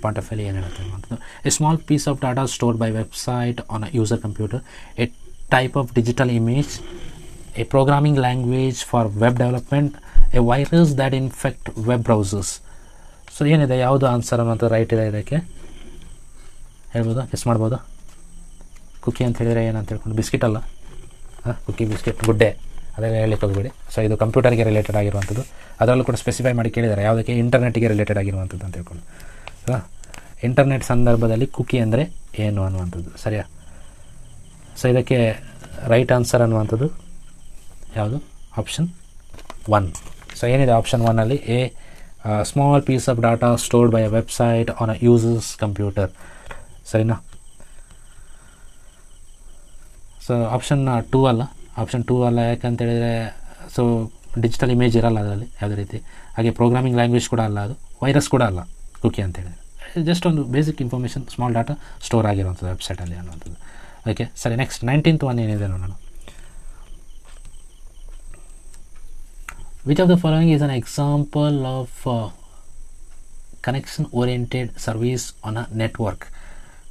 point of view ಏನು ಹೇಳುತ್ತೆ ಅನ್ನುವಂಥದ್ದು. A small piece of data stored by website on a user computer, a type of digital image, a programming language for web development, a virus that infect web browsers. So ಏನಿದೆ, ಯಾವುದು answer ಅನ್ನೋದು right ಇದೆ, ಇದಕ್ಕೆ ಹೇಳ್ಬೋದು, guess ಮಾಡ್ಬೋದು. ಕುಕ್ಕಿ ಅಂತ ಹೇಳಿದರೆ ಏನಂತ ಹೇಳ್ಕೊಂಡು, ಬಿಸ್ಕಿಟ್ ಅಲ್ಲ, ಕುಕ್ಕಿ ಬಿಸ್ಕಿಟ್ ಗುಡ್ಡೆ ಅದೆಲ್ಲ ಹೇಳಲಿಕ್ಕೆ ಹೋಗ್ಬೇಡಿ. ಸೊ ಇದು ಕಂಪ್ಯೂಟರ್ಗೆ ರಿಲೇಟೆಡ್ ಆಗಿರುವಂಥದ್ದು, ಅದರಲ್ಲೂ ಕೂಡ ಸ್ಪೆಸಿಫೈ ಮಾಡಿ ಕೇಳಿದ್ದಾರೆ ಯಾವುದಕ್ಕೆ, ಇಂಟರ್ನೆಟ್ಗೆ ರಿಲೇಟೆಡ್ ಆಗಿರುವಂಥದ್ದು ಅಂತ ಹೇಳ್ಕೊಂಡು. ಇಂಟರ್ನೆಟ್ ಸಂದರ್ಭದಲ್ಲಿ ಕುಕ್ಕಿ ಅಂದರೆ ಏನು ಅನ್ನುವಂಥದ್ದು, ಸರಿಯಾ. ಸೊ ಇದಕ್ಕೆ ರೈಟ್ ಆನ್ಸರ್ ಅನ್ನುವಂಥದ್ದು ಯಾವುದು, ಆಪ್ಷನ್ 1. ಸೊ ಏನಿದೆ ಆಪ್ಷನ್ 1ಅಲ್ಲಿ, a small piece of data stored by a website on a user's computer, ಸರಿನಾ. ಸೊ ಆಪ್ಷನ್ 2 ಅಲ್ಲ, ಯಾಕಂತೇಳಿದರೆ ಸೊ ಡಿಜಿಟಲ್ ಇಮೇಜ್ ಇರಲ್ಲ ಅದರಲ್ಲಿ ಯಾವುದೇ ರೀತಿ, ಹಾಗೆ ಪ್ರೋಗ್ರಾಮಿಂಗ್ ಲ್ಯಾಂಗ್ವೇಜ್ ಕೂಡ ಅಲ್ಲ, ಅದು ವೈರಸ್ ಕೂಡ ಅಲ್ಲ ಕುಕಿ ಅಂತೇಳಿದರೆ. ಜಸ್ಟ್ ಒಂದು basic information, small data store ಆಗಿರುವಂಥದ್ದು ವೆಬ್ಸೈಟಲ್ಲಿ ಅನ್ನುವಂಥದ್ದು. ಓಕೆ, ಸರಿ. ನೆಕ್ಸ್ಟ್ 19th ಒನ್ ಏನಿದೆ ನೋಡೋಣ. Which of the following is an example of connection oriented service on a network?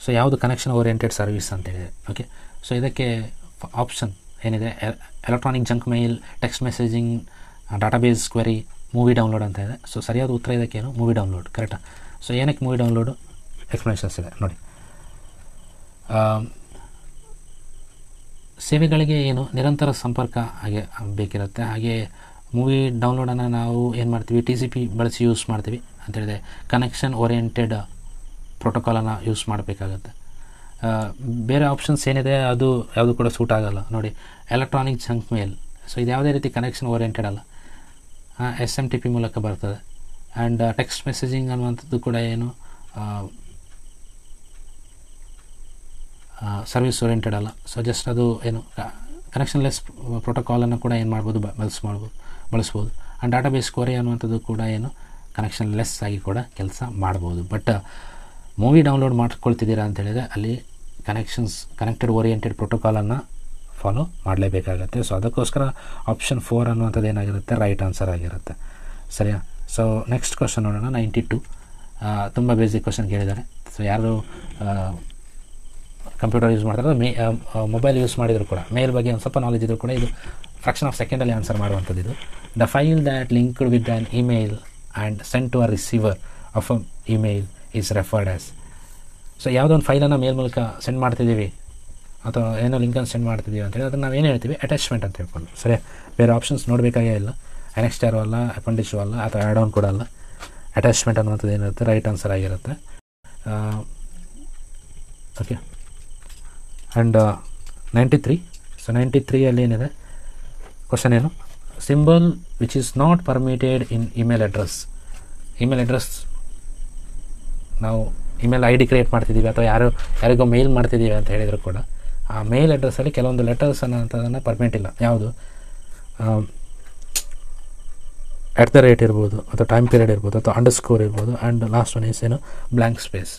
So ಯಾವುದು ಕನೆಕ್ಷನ್ ಓರಿಯೆಂಟೆಡ್ ಸರ್ವಿಸ್ ಅಂತೇಳಿದೆ. ಓಕೆ, ಸೊ ಇದಕ್ಕೆ ಆಪ್ಷನ್ ಏನಿದೆ, electronic junk mail, text messaging, database query, movie download ಅಂತ ಇದೆ. So ಸರಿಯಾದ ಉತ್ತರ ಇದಕ್ಕೇನು, movie download, ಕರೆಕ್ಟಾ. ಸೊ ಏನಕ್ಕೆ ಮೂವಿ ಡೌನ್ಲೋಡು, ಎಕ್ಸ್ಪ್ಲನೇಷನ್ಸ್ ಇದೆ ನೋಡಿ. ಸೇವೆಗಳಿಗೆ ಏನು ನಿರಂತರ ಸಂಪರ್ಕ ಹಾಗೆ ಬೇಕಿರುತ್ತೆ, ಹಾಗೆ ಮೂವಿ ಡೌನ್ಲೋಡನ್ನು ನಾವು ಏನು ಮಾಡ್ತೀವಿ, TCP ಬಳಸಿ ಯೂಸ್ ಮಾಡ್ತೀವಿ ಅಂತೇಳಿದೆ. ಕನೆಕ್ಷನ್ ಓರಿಯೆಂಟೆಡ್ ಪ್ರೋಟೋಕಾಲನ್ನು ಯೂಸ್ ಮಾಡಬೇಕಾಗತ್ತೆ. ಬೇರೆ ಆಪ್ಷನ್ಸ್ ಏನಿದೆ ಅದು ಯಾವುದು ಕೂಡ ಸೂಟ್ ಆಗೋಲ್ಲ ನೋಡಿ. ಎಲೆಕ್ಟ್ರಾನಿಕ್ ಜಂಕ್ ಮೇಲ್, ಸೊ ಇದು ಯಾವುದೇ ರೀತಿ ಕನೆಕ್ಷನ್ ಓರಿಯೆಂಟೆಡ್ ಅಲ್ಲ, SMTP ಮೂಲಕ ಬರ್ತದೆ. ಆ್ಯಂಡ್ ಟೆಕ್ಸ್ಟ್ ಮೆಸೇಜಿಂಗ್ ಅನ್ನುವಂಥದ್ದು ಕೂಡ ಏನು ಸರ್ವಿಸ್ ಓರಿಯೆಂಟೆಡ್ ಅಲ್ಲ. ಸೊ ಜಸ್ಟ್ ಅದು ಏನು ಕನೆಕ್ಷನ್ಲೆಸ್ ಪ್ರೋಟೋಕಾಲನ್ನು ಕೂಡ ಏನು ಮಾಡ್ಬೋದು, ಬಳಸ್ಬೋದು. ಆ್ಯಂಡ್ ಡಾಟಾಬೇಸ್ ಕ್ವೆರಿ ಅನ್ನುವಂಥದ್ದು ಕೂಡ ಏನು ಕನೆಕ್ಷನ್ಲೆಸ್ ಆಗಿ ಕೂಡ ಕೆಲಸ ಮಾಡ್ಬೋದು. ಬಟ್ ಮೂವಿ ಡೌನ್ಲೋಡ್ ಮಾಡ್ಕೊಳ್ತಿದ್ದೀರಾ ಅಂತೇಳಿದರೆ ಅಲ್ಲಿ ಕನೆಕ್ಟೆಡ್ ಓರಿಯೆಂಟೆಡ್ ಪ್ರೋಟೋಕಾಲನ್ನು ಫಾಲೋ ಮಾಡಲೇಬೇಕಾಗತ್ತೆ. ಸೊ ಅದಕ್ಕೋಸ್ಕರ ಆಪ್ಷನ್ 4 ಅನ್ನುವಂಥದ್ದು ಏನಾಗಿರುತ್ತೆ, ರೈಟ್ ಆನ್ಸರ್ ಆಗಿರುತ್ತೆ, ಸರಿಯಾ. ಸೊ ನೆಕ್ಸ್ಟ್ ಕ್ವಶನ್ ನೋಡೋಣ. 92 ತುಂಬ ಬೇಸಿಕ್ ಕ್ವಶನ್ ಕೇಳಿದ್ದಾರೆ. ಸೊ ಯಾರು ಕಂಪ್ಯೂಟರ್ ಯೂಸ್ ಮಾಡ್ತಾರೆ, ಮೊಬೈಲ್ ಯೂಸ್ ಮಾಡಿದರೂ ಕೂಡ ಮೇಲ್ ಬಗ್ಗೆ ಒಂದು ಸ್ವಲ್ಪ ನಾಲೆಜ್ ಇದ್ದರೂ ಕೂಡ ಇದು ಫ್ರಾಕ್ಷನ್ ಆಫ್ ಸೆಕೆಂಡಲ್ಲಿ ಆನ್ಸರ್ ಮಾಡುವಂಥದ್ದು. ಇದು the file that linked with an email and send to a receiver of a email is referred as. So ಯಾವುದೋ ಒಂದು ಫೈಲನ್ನು ಮೇಲ್ ಮೂಲಕ ಸೆಂಡ್ ಮಾಡ್ತಿದ್ದೀವಿ ಅಥವಾ ಏನೋ ಲಿಂಕನ್ನು ಸೆಂಡ್ ಮಾಡ್ತಿದ್ದೀವಿ ಅಂತೇಳಿ ಅದನ್ನು ನಾವು ಏನು ಹೇಳ್ತೀವಿ, ಅಟ್ಯಾಚ್ಮೆಂಟ್ ಅಂತ ಹೇಳ್ಕೊಂಡು, ಸರಿ. ಬೇರೆ ಆಪ್ಷನ್ಸ್ ನೋಡಬೇಕಾಗೇ ಇಲ್ಲ, ಅನೆಕ್ಸ್ಟರು ಅಲ್ಲ, ಅಪೆಂಡಿಶು ಅಲ್ಲ, ಅಥವಾ ಆ್ಯಡ್ ಆನ್ ಕೂಡ ಅಲ್ಲ. ಅಟ್ಯಾಚ್ಮೆಂಟ್ ಅನ್ನುವಂಥದ್ದು ಏನಿರುತ್ತೆ, ರೈಟ್ ಆನ್ಸರ್ ಆಗಿರುತ್ತೆ. Okay, and 93. ಸೊ 93ಅಲ್ಲಿ ಏನಿದೆ ಕ್ವಶನ್ ಏನು, symbol which is not permitted in email address. Email address ನಾವು ಇಮೇಲ್ ID ಕ್ರಿಯೇಟ್ ಮಾಡ್ತಿದ್ದೀವಿ ಅಥವಾ ಯಾರಿಗೋ ಮೇಲ್ ಮಾಡ್ತಿದ್ದೀವಿ ಅಂತ ಹೇಳಿದರೂ ಕೂಡ ಆ ಮೇಲ್ ಅಡ್ರೆಸ್ಸಲ್ಲಿ ಕೆಲವೊಂದು ಲೆಟರ್ಸ್ ಅನ್ನೋಂಥದ್ದನ್ನು ಪರ್ಮಿಟ್ ಇಲ್ಲ. ಯಾವುದು, @ ಇರ್ಬೋದು ಅಥವಾ ಟೈಮ್ ಪೀರಿಯಡ್ ಇರ್ಬೋದು ಅಥವಾ ಅಂಡರ್ಸ್ಕೋರ್ ಇರ್ಬೋದು. ಆ್ಯಂಡ್ ಲಾಸ್ಟ್ ಒನ್ ಈಸ್ ಏನು, ಬ್ಲ್ಯಾಂಕ್ ಸ್ಪೇಸ್,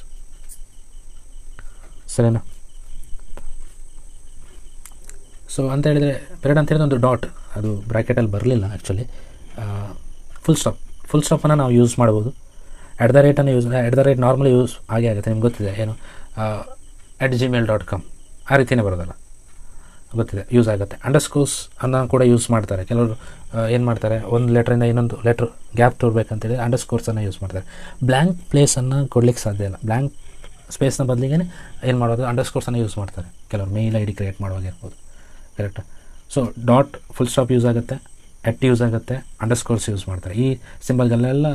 ಸರಿನಾ. ಸೊ ಅಂತ ಹೇಳಿದರೆ ಪೀರಿಯಡ್ ಅಂತ ಹೇಳಿದ್ರೆ ಒಂದು ಡಾಟ್, ಅದು ಬ್ರ್ಯಾಕೆಟಲ್ಲಿ ಬರಲಿಲ್ಲ ಆ್ಯಕ್ಚುಲಿ. ಫುಲ್ ಸ್ಟಾಪನ್ನು ನಾವು ಯೂಸ್ ಮಾಡ್ಬೋದು. @ ಯೂಸ್, @ ನಾರ್ಮಲಿ ಯೂಸ್ ಆಗೇ ಆಗುತ್ತೆ, ನಿಮ್ಗೆ ಗೊತ್ತಿದೆ ಏನು, @gmail.com ಆ ರೀತಿಯೇ ಬರೋದಲ್ಲ, ಗೊತ್ತಿದೆ, ಯೂಸ್ ಆಗುತ್ತೆ. ಅಂಡರ್ಸ್ಕೋರ್ಸ್ ಅನ್ನು ಕೂಡ ಯೂಸ್ ಮಾಡ್ತಾರೆ ಕೆಲವರು. ಏನು ಮಾಡ್ತಾರೆ, ಒಂದು ಲೆಟ್ರಿಂದ ಇನ್ನೊಂದು ಲೆಟ್ರ್ ಗ್ಯಾಪ್ ತೋರ್ಬೇಕಂತೇಳಿ ಅಂಡರ್ಸ್ಕೋರ್ಸನ್ನು ಯೂಸ್ ಮಾಡ್ತಾರೆ. ಬ್ಲ್ಯಾಂಕ್ ಪ್ಲೇಸನ್ನು ಕೊಡ್ಲಿಕ್ಕೆ ಸಾಧ್ಯ ಇಲ್ಲ. ಬ್ಲ್ಯಾಂಕ್ ಸ್ಪೇಸ್ನ ಬದಲಿಗೆ ಏನು ಮಾಡೋದು, ಅಂಡರ್ಸ್ಕೋರ್ಸನ್ನು ಯೂಸ್ ಮಾಡ್ತಾರೆ ಕೆಲವರು ಮೇಲ್ ID ಕ್ರಿಯೇಟ್ ಮಾಡುವಾಗ ಇರ್ಬೋದು. ಕರೆಕ್ಟಾ? So dot full stop use ಆಗುತ್ತೆ, ಎಟ್ ಯೂಸ್ ಆಗುತ್ತೆ, ಅಂಡರ್ಸ್ಕೋರ್ಸ್ ಯೂಸ್ ಮಾಡ್ತಾರೆ. ಈ ಸಿಂಬಲ್ಗಳೆಲ್ಲ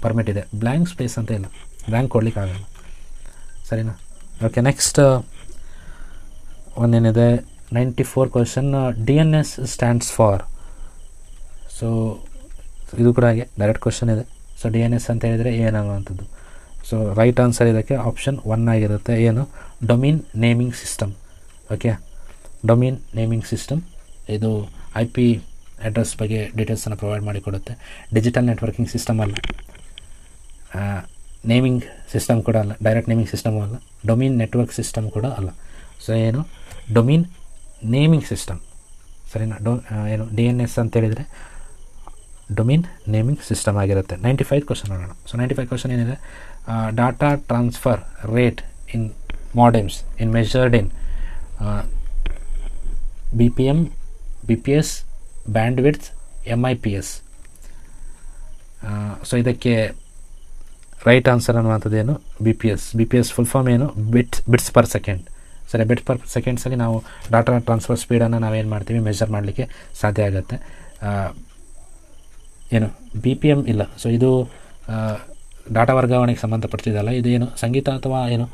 ಪರ್ಮಿಟ್ ಇದೆ. ಬ್ಲ್ಯಾಂಕ್ ಸ್ಪೇಸ್ ಅಂತ ಇಲ್ಲ, ಬ್ಲ್ಯಾಂಕ್ ಕೊಡ್ಲಿಕ್ಕೆ ಆಗಲ್ಲ. ಸರಿನಾ? ಓಕೆ, ನೆಕ್ಸ್ಟ್ ಒಂದೇನಿದೆ 94 question. DNS stands for. So ಇದು ಕೂಡ ಹಾಗೆ ಡೈರೆಕ್ಟ್ ಕ್ವಶನ್ ಇದೆ. ಸೊ DNS ಅಂತ ಹೇಳಿದರೆ ಏನಾಗುವಂಥದ್ದು? ಸೊ ರೈಟ್ ಆನ್ಸರ್ ಇದಕ್ಕೆ ಆಪ್ಷನ್ 1 ಆಗಿರುತ್ತೆ. ಏನು? Domain naming system. Okay, domain naming system ಇದು IP ಅಡ್ರೆಸ್ ಬಗ್ಗೆ ಡೀಟೇಲ್ಸನ್ನು ಪ್ರೊವೈಡ್ ಮಾಡಿಕೊಡುತ್ತೆ. ಡಿಜಿಟಲ್ ನೆಟ್ವರ್ಕಿಂಗ್ ಸಿಸ್ಟಮ್ ಅಲ್ಲ, ನೇಮಿಂಗ್ ಸಿಸ್ಟಮ್ ಕೂಡ ಅಲ್ಲ, ಡೈರೆಕ್ಟ್ ನೇಮಿಂಗ್ ಸಿಸ್ಟಮು ಅಲ್ಲ, ಡೊಮೇನ್ ನೆಟ್ವರ್ಕ್ ಸಿಸ್ಟಮ್ ಕೂಡ ಅಲ್ಲ. ಸೊ ಏನು? Domain naming system. ಸರಿನಾ? ಏನು DNS ಅಂತೇಳಿದರೆ ಡೊಮೇನ್ ನೇಮಿಂಗ್ ಸಿಸ್ಟಮ್ ಆಗಿರುತ್ತೆ. 95 ಕ್ವಶನ್ ನೋಡೋಣ. ಸೊ 95 ಕ್ವಶನ್ ಏನಿದೆ? Data transfer rate in modems in measured in BPM, BPS, bandwidth, MIPS. So ಇದಕ್ಕೆ ರೈಟ್ ಆನ್ಸರ್ ಅನ್ನುವಂಥದ್ದೇನು? BPS ಫುಲ್ ಫಾರ್ಮ್ ಏನು? Bits per second. ಸರಿ, ಬಿಟ್ಸ್ ಪರ್ ಸೆಕೆಂಡ್ಸಲ್ಲಿ ನಾವು ಡಾಟಾ ಟ್ರಾನ್ಸ್ಫರ್ ಸ್ಪೀಡನ್ನು ನಾವೇನು ಮಾಡ್ತೀವಿ, ಮೆಜರ್ ಮಾಡಲಿಕ್ಕೆ ಸಾಧ್ಯ ಆಗುತ್ತೆ. ಏನು BPM ಇಲ್ಲ. ಸೊ ಇದು ಡಾಟಾ ವರ್ಗಾವಣೆಗೆ ಸಂಬಂಧಪಡ್ತಿದ್ದಲ್ಲ, ಇದು ಏನು ಸಂಗೀತ ಅಥವಾ ಏನು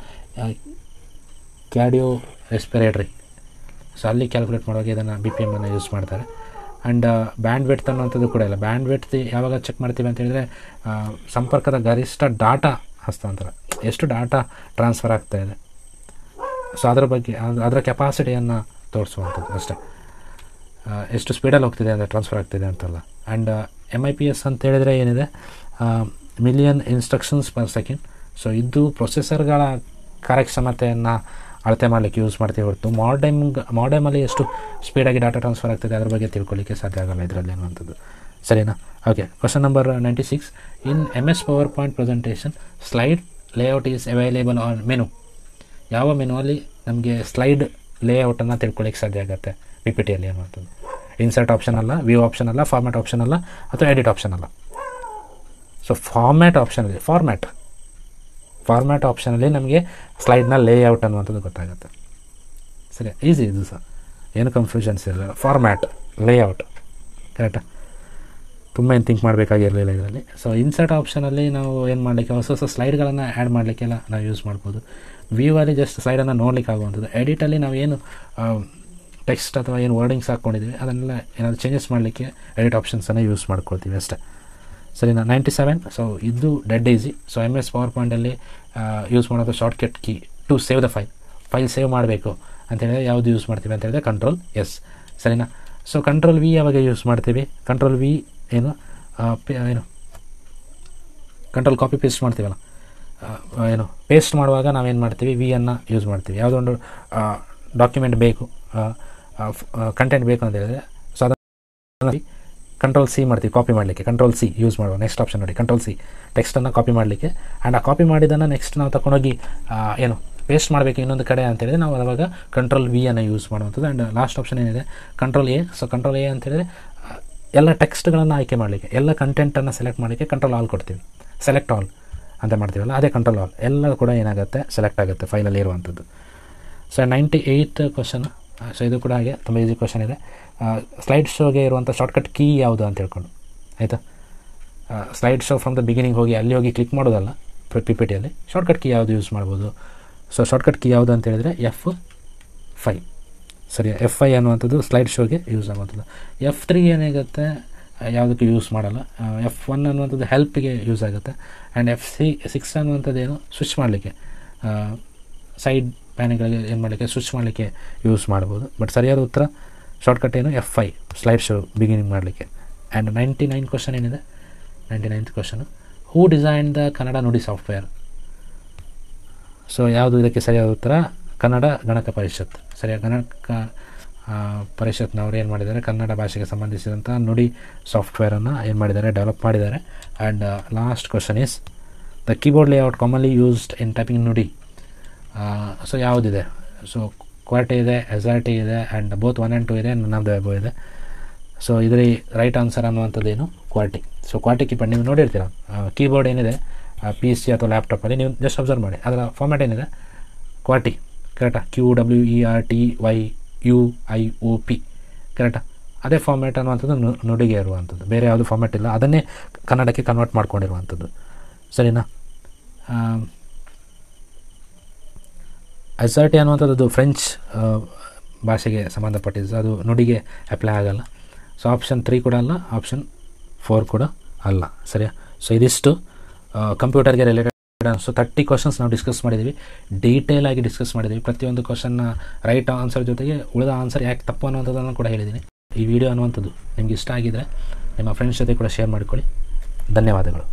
ಕ್ಯಾರ್ಡಿಯೋ ರೆಸ್ಪಿರೇಟರಿ. ಸೊ ಅಲ್ಲಿ ಕ್ಯಾಲ್ಕುಲೇಟ್ ಮಾಡುವಾಗ ಇದನ್ನು BPM ಅನ್ನು ಯೂಸ್ ಮಾಡ್ತಾರೆ. ಆ್ಯಂಡ್ ಬ್ಯಾಂಡ್ ವಿಡ್ತ್ ಅನ್ನುವಂಥದ್ದು ಕೂಡ ಇಲ್ಲ. ಬ್ಯಾಂಡ್ ವಿಡ್ತ್ ಯಾವಾಗ ಚೆಕ್ ಮಾಡ್ತೀವಿ ಅಂತ ಹೇಳಿದರೆ ಸಂಪರ್ಕದ ಗರಿಷ್ಠ ಡಾಟಾ ಹಸ್ತಾಂತರ, ಎಷ್ಟು ಡಾಟಾ ಟ್ರಾನ್ಸ್ಫರ್ ಆಗ್ತಾಯಿದೆ, ಸೊ ಅದರ ಬಗ್ಗೆ ಅದರ ಕೆಪಾಸಿಟಿಯನ್ನು ತೋರಿಸುವಂಥದ್ದು ಅಷ್ಟೇ. ಎಷ್ಟು ಸ್ಪೀಡಲ್ಲಿ ಹೋಗ್ತಿದೆ ಅಂದರೆ ಟ್ರಾನ್ಸ್ಫರ್ ಆಗ್ತಿದೆ ಅಂತಲ್ಲ. ಆ್ಯಂಡ್ MIPS ಅಂತ ಹೇಳಿದರೆ ಏನಿದೆ? Million instructions per second. So ಇದು ಪ್ರೊಸೆಸರ್ಗಳ ಕಾರ್ಯಕ್ಷಮತೆಯನ್ನು ಅಳತೆ ಮಾಡಲಿಕ್ಕೆ ಯೂಸ್ ಮಾಡ್ತೀವಿ ಹೊರತು ಮಾಡೆಮಲ್ಲಿ ಎಷ್ಟು ಸ್ಪೀಡಾಗಿ ಡಾಟಾ ಟ್ರಾನ್ಸ್ಫರ್ ಆಗ್ತದೆ ಅದರ ಬಗ್ಗೆ ತಿಳ್ಕೊಳ್ಳಿಕ್ಕೆ ಸಾಧ್ಯ ಆಗಲ್ಲ ಇದರಲ್ಲಿ ಅನ್ನುವಂಥದ್ದು. ಸರಿನಾ? Okay, question number 96. In MS PowerPoint presentation slide layout is available on menu. ಯಾವ ಮೆನುವಲ್ಲಿ ನಮಗೆ ಸ್ಲೈಡ್ ಲೇಔಟನ್ನು ತಿಳ್ಕೊಳ್ಳಿಕ್ಕೆ ಸಾಧ್ಯ ಆಗುತ್ತೆ PPTಯಲ್ಲಿ ಅನ್ನುವಂಥದ್ದು? ಇನ್ಸರ್ಟ್ ಆಪ್ಷನ್ ಅಲ್ಲ, ವ್ಯೂ ಆಪ್ಷನ್ ಅಲ್ಲ, ಫಾರ್ಮ್ಯಾಟ್ ಆಪ್ಷನ್ ಅಲ್ಲ, ಅಥವಾ ಎಡಿಟ್ ಆಪ್ಷನ್ ಅಲ್ಲ. ಸೊ ಫಾರ್ಮ್ಯಾಟ್ ಆಪ್ಷನ್ ಇದೆ. ಫಾರ್ಮ್ಯಾಟ್ ಆಪ್ಷನಲ್ಲಿ ನಮಗೆ ಸ್ಲೈಡ್ನ ಲೇಔಟ್ ಅನ್ನುವಂಥದ್ದು ಗೊತ್ತಾಗುತ್ತೆ. ಸರಿ, ಈಸಿ ಇದು ಸಹ, ಏನು ಕನ್ಫ್ಯೂಷನ್ಸ್ ಇರಲ್ಲ. ಫಾರ್ಮ್ಯಾಟ್, ಲೇಔಟ್, ಕರೆಕ್ಟಾ? ತುಂಬ ಏನು ಥಿಂಕ್ ಮಾಡಬೇಕಾಗಿರಲಿಲ್ಲ ಇದರಲ್ಲಿ. ಸೊ ಇನ್ಸರ್ಟ್ ಆಪ್ಷನಲ್ಲಿ ನಾವು ಏನು ಮಾಡಲಿಕ್ಕೆ ಹೊಸ ಸ್ಲೈಡ್ಗಳನ್ನು ಆ್ಯಡ್ ಮಾಡಲಿಕ್ಕೆಲ್ಲ ನಾವು ಯೂಸ್ ಮಾಡ್ಬೋದು. ವ್ಯೂವಲ್ಲಿ ಜಸ್ಟ್ ಸ್ಲೈಡನ್ನು ನೋಡ್ಲಿಕ್ಕೆ ಆಗುವಂಥದ್ದು. ಎಡಿಟಲ್ಲಿ ನಾವು ಏನು ಟೆಕ್ಸ್ಟ್ ಅಥವಾ ಏನು ವರ್ಡಿಂಗ್ಸ್ ಹಾಕ್ಕೊಂಡಿದ್ದೀವಿ ಅದನ್ನೆಲ್ಲ ಏನಾದರೂ ಚೇಂಜಸ್ ಮಾಡಲಿಕ್ಕೆ ಎಡಿಟ್ ಆಪ್ಷನ್ಸನ್ನು ಯೂಸ್ ಮಾಡ್ಕೊಳ್ತೀವಿ ಅಷ್ಟೇ. ಸರಿನಾ? 97. ಸೊ ಇದು ಡೆಡ್ ಈಸಿ. ಸೊ MS PowerPointಲ್ಲಿ ಯೂಸ್ ಮಾಡೋದು shortcut key to save the file save ಮಾಡಬೇಕು ಅಂತೇಳಿದ್ರೆ ಯಾವುದು ಯೂಸ್ ಮಾಡ್ತೀವಿ ಅಂತ ಹೇಳಿದ್ರೆ Ctrl+S. ಸರಿನಾ? ಸೊ Ctrl+V ಯಾವಾಗ ಯೂಸ್ ಮಾಡ್ತೀವಿ? Ctrl+V ಏನು ಕಂಟ್ರೋಲ್ ಕಾಪಿ ಪೇಸ್ಟ್ ಮಾಡ್ತೀವಲ್ಲ, ಏನು ಪೇಸ್ಟ್ ಮಾಡುವಾಗ ನಾವೇನು ಮಾಡ್ತೀವಿ? ವಿಯನ್ನು ಯೂಸ್ ಮಾಡ್ತೀವಿ. ಯಾವುದೋ ಒಂದು ಡಾಕ್ಯುಮೆಂಟ್ ಬೇಕು, ಕಂಟೆಂಟ್ ಬೇಕು ಅಂತ ಹೇಳಿದ್ರೆ ಸೊ ಅದನ್ನು Ctrl+C ಮಾಡ್ತೀವಿ ಕಾಪಿ ಮಾಡಲಿಕ್ಕೆ. Ctrl+C ಯೂಸ್ ಮಾಡುವ. ನೆಕ್ಸ್ಟ್ ಆಪ್ಷನ್ ನೋಡಿ, Ctrl+C ಟೆಕ್ಸ್ಟನ್ನು ಕಾಪಿ ಮಾಡಲಿಕ್ಕೆ. ಆ್ಯಂಡ್ ಆ ಕಾಪಿ ಮಾಡಿದ್ದನ್ನು ನೆಕ್ಸ್ಟ್ ನಾವು ತಗೊಂಡೋಗಿ ಏನು ಪೇಸ್ಟ್ ಮಾಡಬೇಕು ಇನ್ನೊಂದು ಕಡೆ ಅಂತ ಹೇಳಿದ್ರೆ ನಾವು ಅವಾಗ Ctrl+V ಅನ್ನು ಯೂಸ್ ಮಾಡುವಂಥದ್ದು. ಆ್ಯಂಡ್ ಲಾಸ್ಟ್ ಆಪ್ಷನ್ ಏನಿದೆ? Ctrl+A. ಸೊ Ctrl+A ಅಂತ ಹೇಳಿದ್ರೆ ಎಲ್ಲ ಟೆಕ್ಸ್ಟ್ಗಳನ್ನು ಆಯ್ಕೆ ಮಾಡಲಿಕ್ಕೆ, ಎಲ್ಲ ಕಂಟೆಂಟನ್ನು ಸೆಲೆಕ್ಟ್ ಮಾಡಲಿಕ್ಕೆ Ctrl+All ಕೊಡ್ತೀವಿ. ಸೆಲೆಕ್ಟ್ ಆಲ್ ಅಂತ ಮಾಡ್ತೀವಲ್ಲ, ಅದೇ Ctrl+All. ಎಲ್ಲ ಕೂಡ ಏನಾಗುತ್ತೆ? ಸೆಲೆಕ್ಟ್ ಆಗುತ್ತೆ ಫೈಲಲ್ಲಿ ಇರುವಂಥದ್ದು. So 98 question. ಸೊ ಇದು ಕೂಡ ಹಾಗೆ ತುಂಬ ಈಸಿ ಕ್ವಶನ್ ಇದೆ. ಸ್ಲೈಡ್ ಶೋಗೆ ಇರುವಂಥ ಶಾರ್ಟ್ಕಟ್ ಕೀ ಯಾವುದು ಅಂತ ಹೇಳ್ಕೊಂಡು, ಆಯಿತಾ? Slide show from the beginning ಹೋಗಿ ಅಲ್ಲಿ ಹೋಗಿ ಕ್ಲಿಕ್ ಮಾಡೋದಲ್ಲ. PPTಯಲ್ಲಿ ಶಾರ್ಟ್ಕಟ್ ಕೀ ಯಾವುದು ಯೂಸ್ ಮಾಡ್ಬೋದು? ಸೊ ಶಾರ್ಟ್ಕಟ್ ಕೀ ಯಾವುದು ಅಂತ ಹೇಳಿದರೆ F5. ಸರಿ, F5 ಅನ್ನುವಂಥದ್ದು ಸ್ಲೈಡ್ ಶೋಗೆ ಯೂಸ್ ಆಗುವಂಥದ್ದು. F3 ಏನಾಗುತ್ತೆ? ಯಾವುದಕ್ಕೂ ಯೂಸ್ ಮಾಡಲ್ಲ. F1 ಅನ್ನುವಂಥದ್ದು ಹೆಲ್ಪ್ಗೆ ಯೂಸ್ ಆಗುತ್ತೆ. ಆ್ಯಂಡ್ F6 ಅನ್ನುವಂಥದ್ದು ಏನು? ಸ್ವಿಚ್ ಮಾಡಲಿಕ್ಕೆ, ಸೈಡ್ ಪ್ಯಾನಿಗಳಿಗೆ ಏನು ಮಾಡಲಿಕ್ಕೆ, ಸ್ವಿಚ್ ಮಾಡಲಿಕ್ಕೆ ಯೂಸ್ ಮಾಡ್ಬೋದು. ಬಟ್ ಸರಿಯಾದ ಉತ್ತರ ಶಾರ್ಟ್ಕಟ್ ಏನು? F5 ಸ್ಲೈಡ್ ಶೋ ಬಿಗಿನಿಂಗ್ ಮಾಡಲಿಕ್ಕೆ. ಆ್ಯಂಡ್ 99 ಕ್ವಶನ್ ಏನಿದೆ? 99th question, who design the Kannada ನುಡಿ ಸಾಫ್ಟ್ವೇರ್? ಸೊ ಯಾವುದು ಇದಕ್ಕೆ ಸರಿಯಾದ ಉತ್ತರ? ಕನ್ನಡ ಗಣಕ ಪರಿಷತ್. ಸರಿಯಾದ ಗಣಕ ಪರಿಷತ್ನವರು ಏನು ಮಾಡಿದ್ದಾರೆ? ಕನ್ನಡ ಭಾಷೆಗೆ ಸಂಬಂಧಿಸಿದಂಥ ನುಡಿ ಸಾಫ್ಟ್ವೇರನ್ನು ಏನು ಮಾಡಿದ್ದಾರೆ? ಡೆವಲಪ್ ಮಾಡಿದ್ದಾರೆ. And last question is the keyboard layout commonly used in typing ನುಡಿ. ಸೊ ಯಾವುದಿದೆ? ಸೊ QWERTY ಇದೆ, SRT ಇದೆ, ಆ್ಯಂಡ್ ಬೋತ್ 1 and 2 ಇದೆ, ನನ್ ಆಫ್ ದ ಅಬೌವ್ ಇದೆ. ಸೊ ಇದರಲ್ಲಿ ರೈಟ್ ಆನ್ಸರ್ ಅನ್ನುವಂಥದ್ದು ಏನು? QWERTY. ಸೊ QWERTY ಕೀಬೋರ್ಡ್ ನೀವು ನೋಡಿರ್ತೀರ, ಕೀಬೋರ್ಡ್ ಏನಿದೆ PC ಅಥವಾ ಲ್ಯಾಪ್ಟಾಪಲ್ಲಿ ನೀವು ಜಸ್ಟ್ ಅಬ್ಸರ್ವ್ ಮಾಡಿ. ಅದರ ಫಾರ್ಮ್ಯಾಟ್ ಏನಿದೆ QWERTY ಕರೆಕ್ಟಾ, QWERTYUIOP ಕರೆಕ್ಟಾ. ಅದೇ ಫಾರ್ಮ್ಯಾಟ್ ಅನ್ನುವಂಥದ್ದು ನುಡಿಗೆ ಇರುವಂಥದ್ದು, ಬೇರೆ ಯಾವುದು ಫಾರ್ಮ್ಯಾಟ್ ಇಲ್ಲ, ಅದನ್ನೇ ಕನ್ನಡಕ್ಕೆ ಕನ್ವರ್ಟ್ ಮಾಡ್ಕೊಂಡಿರುವಂಥದ್ದು ಸರಿನಾ. SRT ಅನ್ನುವಂಥದ್ದು ಫ್ರೆಂಚ್ ಭಾಷೆಗೆ ಸಂಬಂಧಪಟ್ಟಿದ್ದು, ಅದು ನುಡಿಗೆ ಅಪ್ಲೈ ಆಗಲ್ಲ. ಸೊ ಆಪ್ಷನ್ 3 ಕೂಡ ಅಲ್ಲ, ಆಪ್ಷನ್ 4 ಕೂಡ ಅಲ್ಲ ಸರಿಯಾ. ಸೊ ಇದಿಷ್ಟು ಕಂಪ್ಯೂಟರ್ಗೆ ರಿಲೇಟೆಡ್. ಸೊ 30 ಕ್ವಶನ್ಸ್ ನಾವು ಡಿಸ್ಕಸ್ ಮಾಡಿದ್ದೀವಿ, ಡೀಟೇಲ್ ಆಗಿ ಡಿಸ್ಕಸ್ ಮಾಡಿದ್ದೀವಿ. ಪ್ರತಿಯೊಂದು ಕ್ವಶನ್ನ ರೈಟ್ ಆನ್ಸರ್ ಜೊತೆಗೆ ಉಳಿದ ಆನ್ಸರ್ ಯಾಕೆ ತಪ್ಪು ಅನ್ನುವಂಥದ್ದನ್ನು ಕೂಡ ಹೇಳಿದ್ದೀನಿ. ಈ ವಿಡಿಯೋ ಅನ್ನುವಂಥದ್ದು ನಿಮ್ಗೆ ಇಷ್ಟ ಆಗಿದ್ದರೆ ನಿಮ್ಮ ಫ್ರೆಂಡ್ಸ್ ಜೊತೆ ಕೂಡ ಶೇರ್ ಮಾಡಿಕೊಳ್ಳಿ. ಧನ್ಯವಾದಗಳು.